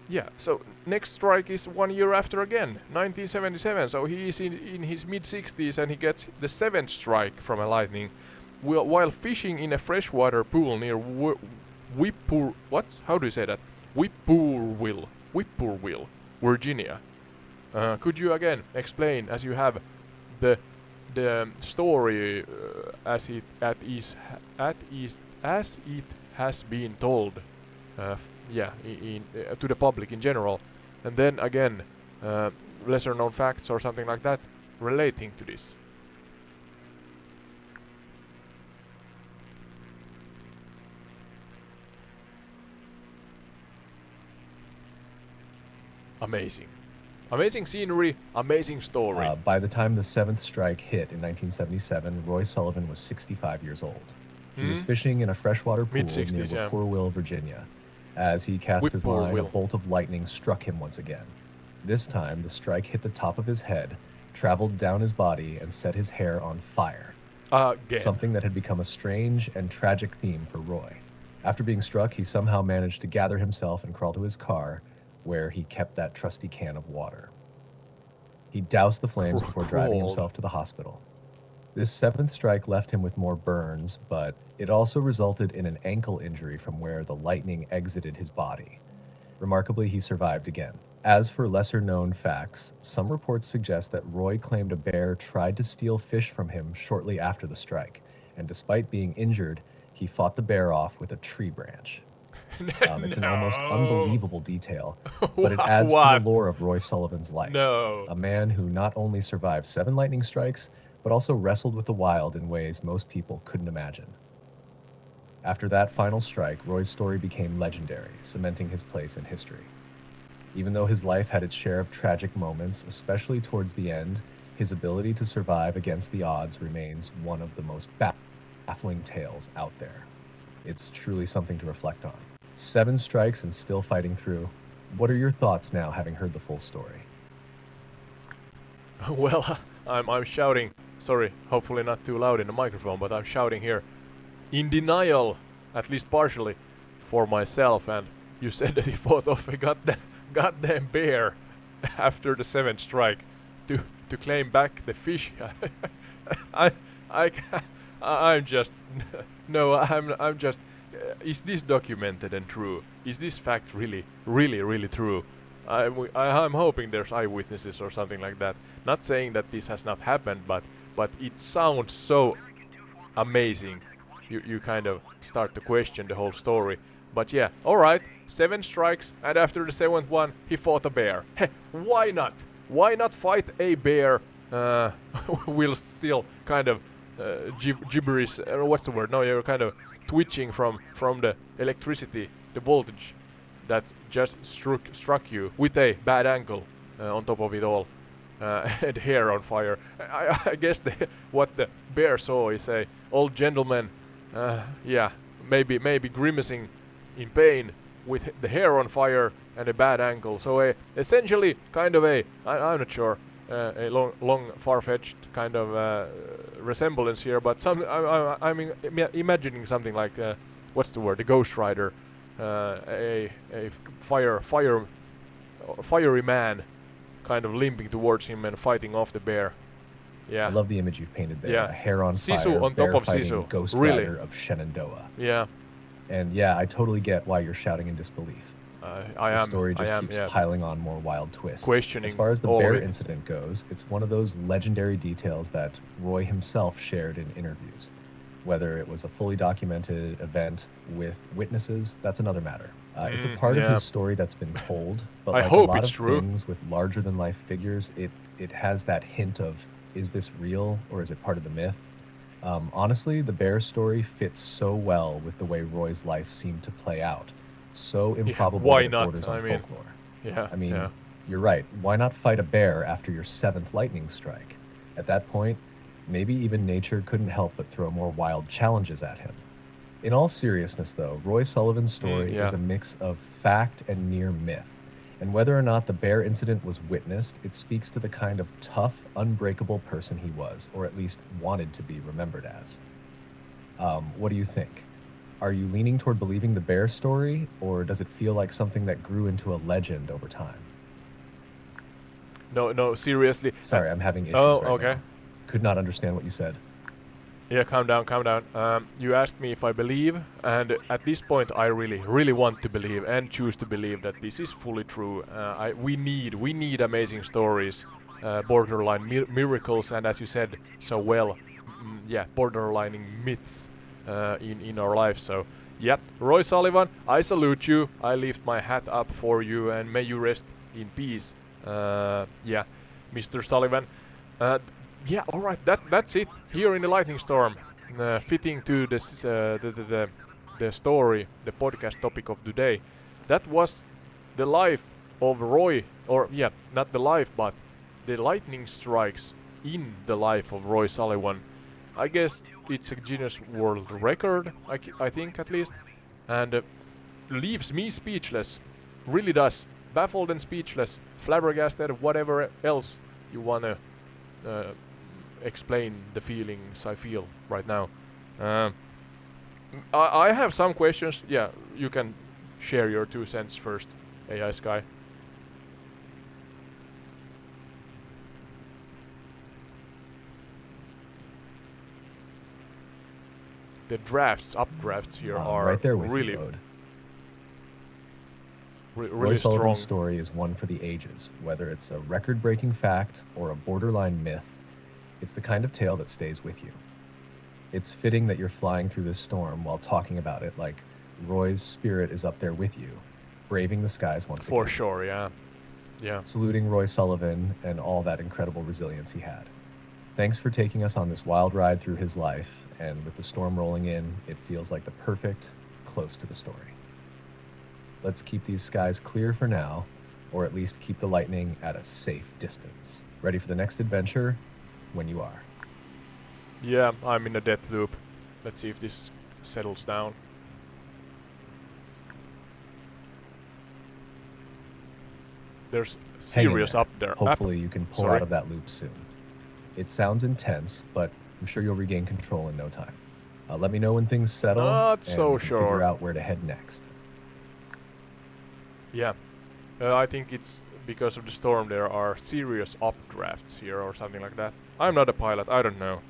yeah, so next strike is 1 year after again, 1977, so he is in his mid-60s and he gets the 7th strike from a lightning while fishing in a freshwater pool near how do you say that? Whippoorwill, Virginia. Could you again explain, as you have, the story as it has been told, to the public in general, and then again, lesser known facts or something like that relating to this? Amazing scenery, amazing story. By the time the 7th strike hit in 1977, Roy Sullivan was 65 years old. He was fishing in a freshwater pool near Whippoorwill, Virginia. As he cast his line, a bolt of lightning struck him once again. This time, the strike hit the top of his head, traveled down his body, and set his hair on fire. Something that had become a strange and tragic theme for Roy. After being struck, he somehow managed to gather himself and crawl to his car, where he kept that trusty can of water. He doused the flames before driving himself to the hospital. This seventh strike left him with more burns, but it also resulted in an ankle injury from where the lightning exited his body. Remarkably, he survived again. As for lesser-known facts, some reports suggest that Roy claimed a bear tried to steal fish from him shortly after the strike, and despite being injured, he fought the bear off with a tree branch. It's an almost unbelievable detail, but it adds to the lore of Roy Sullivan's life. A man who not only survived 7 lightning strikes, but also wrestled with the wild in ways most people couldn't imagine. After that final strike, Roy's story became legendary, cementing his place in history. Even though his life had its share of tragic moments, especially towards the end, his ability to survive against the odds remains one of the most baffling tales out there. It's truly something to reflect on. 7 strikes and still fighting through. What are your thoughts now, having heard the full story? Well, I'm shouting, sorry, hopefully not too loud in the microphone, but I'm shouting here, in denial, at least partially, for myself. And you said that he fought off a goddamn bear after the 7th strike to claim back the fish. I'm just no, I'm just. Is this documented and true? Is this fact really true? I'm hoping there's eyewitnesses or something like that. Not saying that this has not happened, but it sounds so amazing. You kind of start to question the whole story. But yeah, alright, 7 strikes, and after the 7th one, he fought a bear. Heh, why not? Why not fight a bear while still kind of gibberish, what's the word? No, you're kind of twitching from the electricity, the voltage that just struck you with a bad angle on top of it all, and hair on fire. I guess what the bear saw is a old gentleman, yeah, maybe grimacing in pain with the hair on fire and a bad angle. So essentially kind of I'm not sure, a long far-fetched kind of resemblance here, but I'm imagining something like what's the word? The Ghost Rider, a fiery man, kind of limping towards him and fighting off the bear. Yeah, I love the image you've painted there. Yeah, a hair on Sisu fire, on bear top of fighting Sisu. Ghost Really? Rider of Shenandoah. Yeah, and yeah, I totally get why you're shouting in disbelief. The story just keeps piling on more wild twists. Questioning as far as the all bear of it. incident goes, it's one of those legendary details that Roy himself shared in interviews. Whether it was a fully documented event with witnesses, that's another matter. It's a part of his story that's been told, but I like hope a lot it's of true. things with larger-than-life figures, it has that hint of, is this real or is it part of the myth? Honestly, the bear story fits so well with the way Roy's life seemed to play out. So improbable why that it not? borders on folklore. Yeah, I mean, you're right. Why not fight a bear after your 7th lightning strike? At that point, maybe even nature couldn't help but throw more wild challenges at him. In all seriousness, though, Roy Sullivan's story is a mix of fact and near myth. And whether or not the bear incident was witnessed, it speaks to the kind of tough, unbreakable person he was, or at least wanted to be remembered as. What do you think? Are you leaning toward believing the bear story, or does it feel like something that grew into a legend over time? No, seriously. Sorry, I'm having issues right okay. now. Could not understand what you said. Yeah, calm down. You asked me if I believe, and at this point I really want to believe and choose to believe that this is fully true. We need amazing stories, borderline miracles, and as you said so well, borderlining myths in our life. So, yeah, Roy Sullivan, I salute you. I lift my hat up for you, and may you rest in peace. Mr. Sullivan. Yeah, all right. That's it here in the lightning storm. Fitting to this the story, the podcast topic of today. That was the life of Roy, not the life, but the lightning strikes in the life of Roy Sullivan. I guess it's a Guinness World Record. I think at least, and leaves me speechless. Really does. Baffled and speechless, flabbergasted, whatever else you wanna explain the feelings I feel right now. I have some questions. Yeah, you can share your 2 cents first, AI Sky. the updrafts here are right there with really, you, Ode. really Roy Sullivan's strong. story is one for the ages. Whether it's a record-breaking fact or a borderline myth, it's the kind of tale that stays with you. It's fitting that you're flying through this storm while talking about it like Roy's spirit is up there with you, braving the skies once again. For sure, yeah. Yeah. Saluting Roy Sullivan and all that incredible resilience he had. Thanks for taking us on this wild ride through his life, and with the storm rolling in, it feels like the perfect close to the story. Let's keep these skies clear for now, or at least keep the lightning at a safe distance. Ready for the next adventure? When you are. Yeah, I'm in a death loop. Let's see if this settles down. There's serious up there. Hopefully you can pull out of that loop soon. It sounds intense, but I'm sure you'll regain control in no time. Let me know when things settle, Not and so we can sure. figure out where to head next. Yeah, I think it's because of the storm there are serious updrafts here or something like that. I'm not a pilot, I don't know.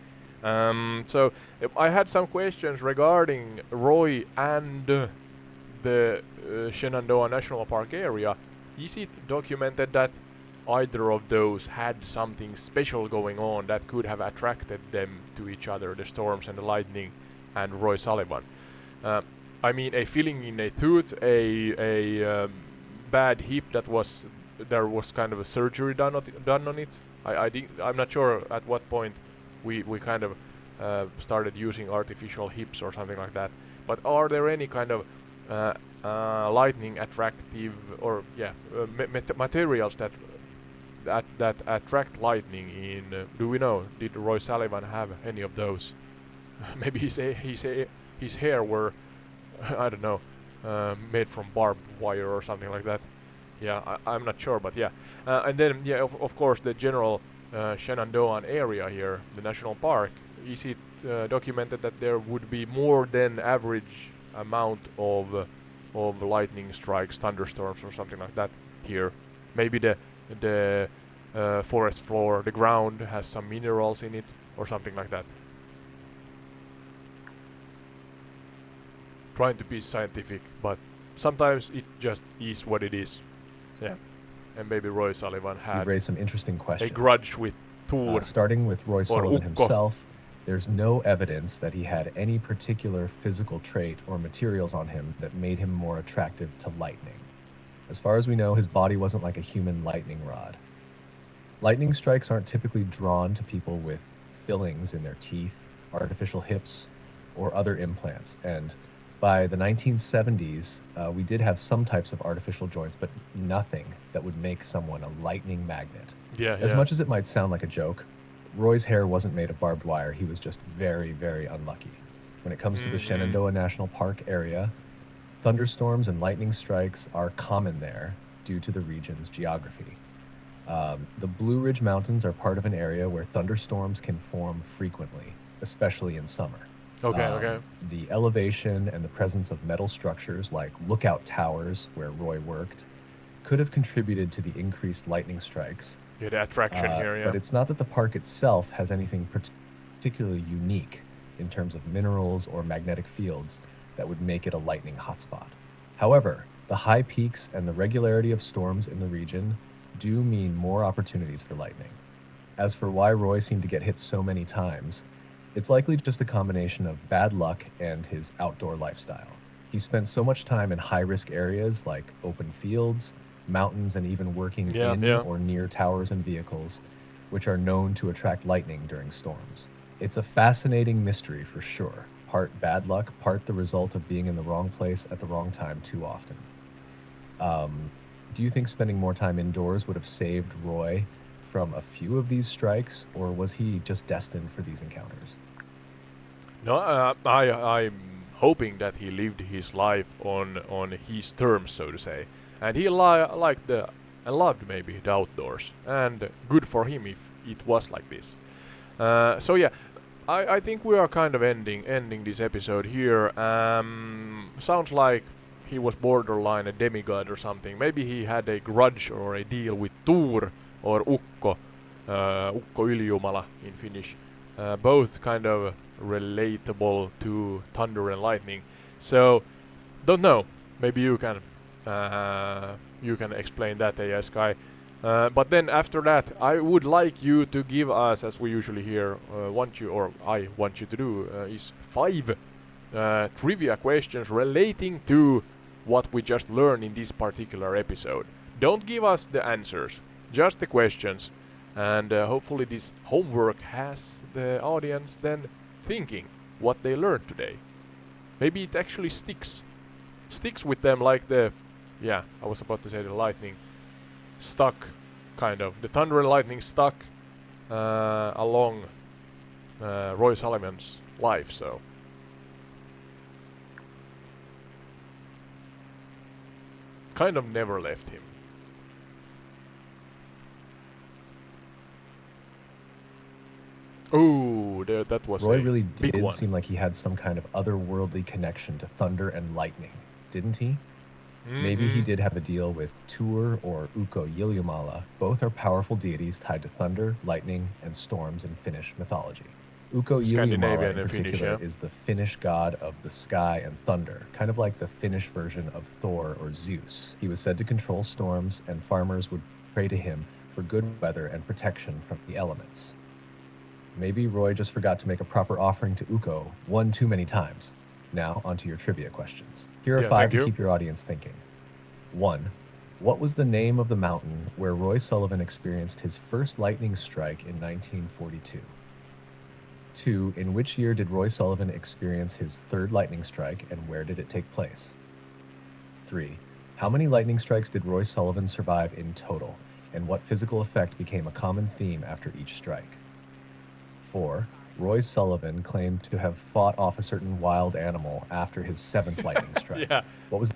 So I had some questions regarding Roy and the Shenandoah National Park area. Is it documented that either of those had something special going on that could have attracted them to each other, the storms and the lightning and Roy Sullivan? I mean, a filling in a tooth, a bad hip there was kind of a surgery done on it. I'm not sure at what point we kind of started using artificial hips or something like that. But are there any kind of lightning attractive or materials that attract lightning in? Do we know? Did Roy Sullivan have any of those? Maybe his hair were I don't know, made from barbed wire or something like that. Yeah, I'm not sure, but yeah. And then, yeah, of course, the general Shenandoah area here, the national park, is it documented that there would be more than average amount of lightning strikes, thunderstorms, or something like that here? Maybe the forest floor, the ground has some minerals in it, or something like that. Trying to be scientific, but sometimes it just is what it is. Yeah. And maybe Roy Sullivan had You've raised some interesting questions. a grudge with Thor. Starting with Roy Sullivan himself, there's no evidence that he had any particular physical trait or materials on him that made him more attractive to lightning. As far as we know, his body wasn't like a human lightning rod. Lightning strikes aren't typically drawn to people with fillings in their teeth, artificial hips, or other implants, and by the 1970s, we did have some types of artificial joints, but nothing that would make someone a lightning magnet. As much as it might sound like a joke, Roy's hair wasn't made of barbed wire. He was just very, very unlucky. When it comes to the Shenandoah National Park area, thunderstorms and lightning strikes are common there due to the region's geography. The Blue Ridge Mountains are part of an area where thunderstorms can form frequently, especially in summer. Okay. The elevation and the presence of metal structures like lookout towers where Roy worked could have contributed to the increased lightning strikes. Yeah, the attraction here, yeah. But it's not that the park itself has anything particularly unique in terms of minerals or magnetic fields that would make it a lightning hotspot. However, the high peaks and the regularity of storms in the region do mean more opportunities for lightning. As for why Roy seemed to get hit so many times, it's likely just a combination of bad luck and his outdoor lifestyle. He spent so much time in high-risk areas like open fields, mountains, and even working in or near towers and vehicles, which are known to attract lightning during storms. It's a fascinating mystery for sure. Part bad luck, part the result of being in the wrong place at the wrong time too often. Do you think spending more time indoors would have saved Roy from a few of these strikes, or was he just destined for these encounters? No, I'm hoping that he lived his life on his terms, so to say, and he liked and loved maybe the outdoors, and good for him if it was like this. So yeah, I think we are kind of ending this episode here. Sounds like he was borderline a demigod or something. Maybe he had a grudge or a deal with Thor or Ukko, Ukko Ylijumala in Finnish. Both kind of relatable to thunder and lightning. So, don't know. Maybe you can explain that, AI Sky. But then after that, I would like you to give us, as we usually here I want you to do, is 5 trivia questions relating to what we just learned in this particular episode. Don't give us the answers, just the questions. And hopefully this homework has the audience then thinking what they learned today. Maybe it actually sticks with them like the, I was about to say the lightning stuck, kind of. The thunder and lightning stuck along Roy Sullivan's life, so. Kind of never left him. Oh, that was Roy a really big did one. seem like he had some kind of otherworldly connection to thunder and lightning, didn't he? Maybe he did have a deal with Tur or Ukko Yliumala. Both are powerful deities tied to thunder, lightning, and storms in Finnish mythology. Ukko Yliumala in particular is the Finnish god of the sky and thunder, kind of like the Finnish version of Thor or Zeus. He was said to control storms, and farmers would pray to him for good weather and protection from the elements. Maybe Roy just forgot to make a proper offering to Ukko one too many times. Now, onto your trivia questions. Here are 5 to keep your audience thinking. 1. What was the name of the mountain where Roy Sullivan experienced his first lightning strike in 1942? 2. In which year did Roy Sullivan experience his third lightning strike, and where did it take place? 3. How many lightning strikes did Roy Sullivan survive in total, and what physical effect became a common theme after each strike? 4. Roy Sullivan claimed to have fought off a certain wild animal after his 7th lightning strike. What was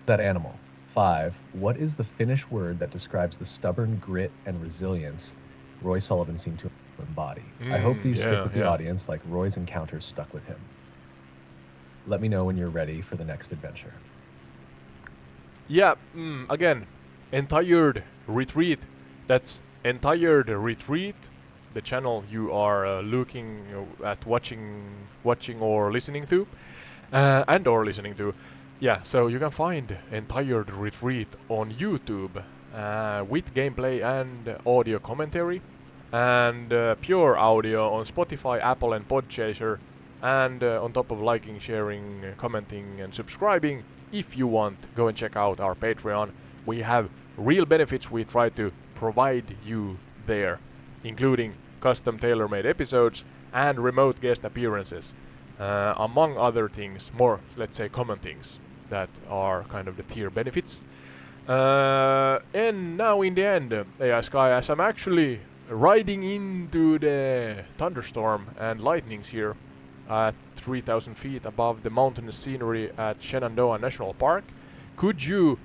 that animal? 5. What is the Finnish word that describes the stubborn grit and resilience Roy Sullivan seemed to embody? I hope these stick with the audience like Roy's encounters stuck with him. Let me know when you're ready for the next adventure. Again, Entired Retreat. That's Entired Retreat, the channel you are looking at watching or listening to, so you can find Entired Retreat on YouTube with gameplay and audio commentary, and pure audio on Spotify, Apple and Podchaser, and on top of liking, sharing, commenting and subscribing, if you want, go and check out our Patreon. We have real benefits we try to provide you there, including custom tailor-made episodes and remote guest appearances, among other things, more, let's say, common things that are kind of the tier benefits. And now in the end, AI Sky, as I'm actually riding into the thunderstorm and lightnings here at 3,000 feet above the mountainous scenery at Shenandoah National Park, could you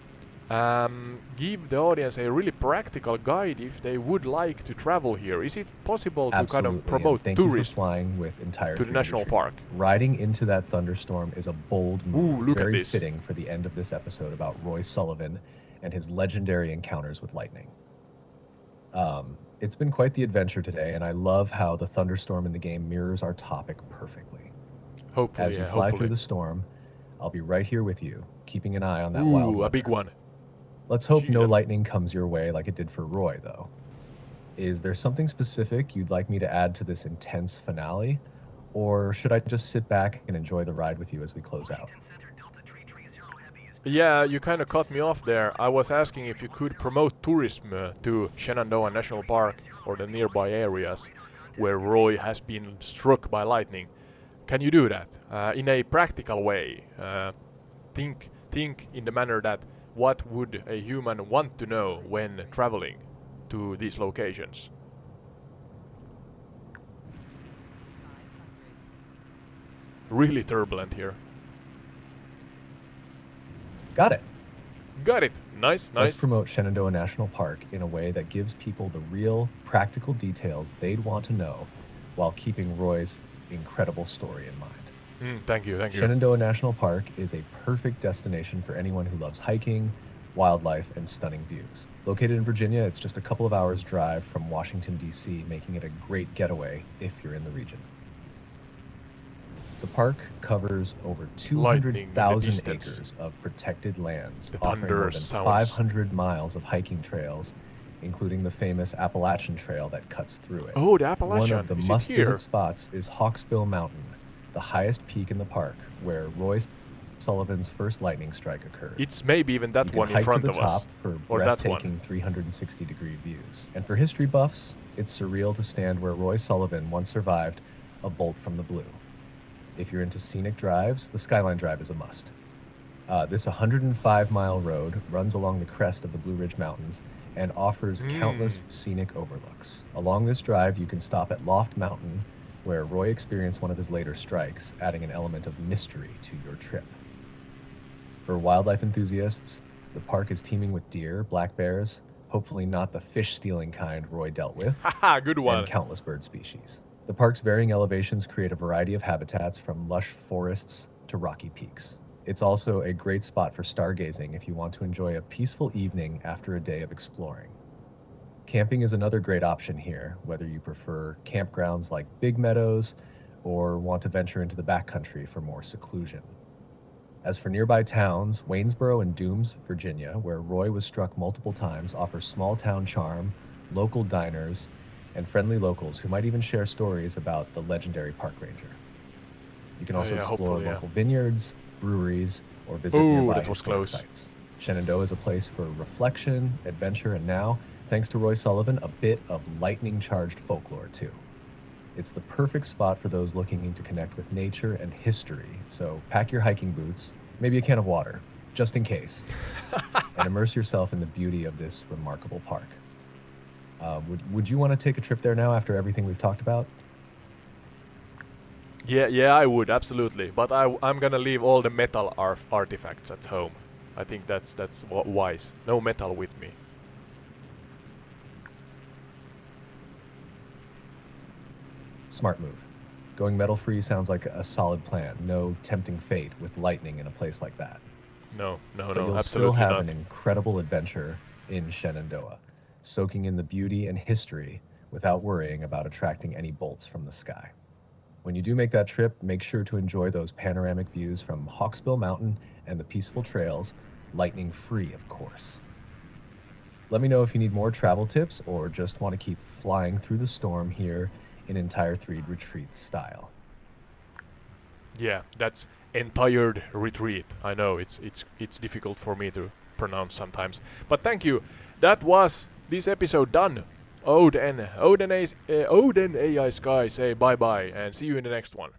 give the audience a really practical guide if they would like to travel here? Is it possible to kind of promote tourism flying with entire to the national park? Riding into that thunderstorm is a bold move, very fitting for the end of this episode about Roy Sullivan and his legendary encounters with lightning. It's been quite the adventure today, and I love how the thunderstorm in the game mirrors our topic perfectly. Hopefully, as you fly through the storm, I'll be right here with you, keeping an eye on that wild weather. A big one. Let's hope no lightning comes your way like it did for Roy, though. Is there something specific you'd like me to add to this intense finale? Or should I just sit back and enjoy the ride with you as we close out? Yeah, you kind of cut me off there. I was asking if you could promote tourism to Shenandoah National Park or the nearby areas where Roy has been struck by lightning. Can you do that in a practical way? Think in the manner that what would a human want to know when traveling to these locations? Really turbulent here. Got it. Nice. Let's promote Shenandoah National Park in a way that gives people the real, practical details they'd want to know while keeping Roy's incredible story in mind. Thank you. Shenandoah National Park is a perfect destination for anyone who loves hiking, wildlife, and stunning views. Located in Virginia, it's just a couple of hours' drive from Washington, D.C., making it a great getaway if you're in the region. The park covers over Lightning in the 200,000 distance. acres of protected lands, The offering thunder more than sounds. 500 miles of hiking trails, including the famous Appalachian Trail that cuts through it. Oh, the Appalachian. One of the Is it must-visit here? spots is Hawksbill Mountain, the highest peak in the park, where Roy Sullivan's first lightning strike occurred. It's maybe even that You can one in hike front to of the us. top for Or that breathtaking 360-degree views. And for history buffs, it's surreal to stand where Roy Sullivan once survived a bolt from the blue. If you're into scenic drives, the Skyline Drive is a must. This 105-mile road runs along the crest of the Blue Ridge Mountains and offers countless scenic overlooks. Along this drive, you can stop at Loft Mountain, where Roy experienced one of his later strikes, adding an element of mystery to your trip. For wildlife enthusiasts, the park is teeming with deer, black bears, hopefully not the fish-stealing kind Roy dealt with, Haha, good one. and countless bird species. The park's varying elevations create a variety of habitats, from lush forests to rocky peaks. It's also a great spot for stargazing if you want to enjoy a peaceful evening after a day of exploring. Camping is another great option here, whether you prefer campgrounds like Big Meadows or want to venture into the backcountry for more seclusion. As for nearby towns, Waynesboro and Dooms, Virginia, where Roy was struck multiple times, offers small town charm, local diners, and friendly locals who might even share stories about the legendary park ranger. You can also explore local vineyards, breweries, or visit nearby historic sites. Shenandoah is a place for reflection, adventure, and now, thanks to Roy Sullivan, a bit of lightning-charged folklore too. It's the perfect spot for those looking to connect with nature and history, so pack your hiking boots, maybe a can of water, just in case, and immerse yourself in the beauty of this remarkable park. Would you want to take a trip there now after everything we've talked about? Yeah, I would, absolutely. But I'm gonna leave all the metal artifacts at home. I think that's wise. No metal with me. Smart move. Going metal-free sounds like a solid plan. No tempting fate with lightning in a place like that. No, but you'll still have an incredible adventure in Shenandoah, soaking in the beauty and history without worrying about attracting any bolts from the sky. When you do make that trip, make sure to enjoy those panoramic views from Hawksbill Mountain and the peaceful trails, lightning-free, of course. Let me know if you need more travel tips or just want to keep flying through the storm here in Entire Three Retreat style. Yeah, that's Entire Retreat. I know it's difficult for me to pronounce sometimes, but thank you. That was this episode done. Odin AI Sky say bye bye and see you in the next one.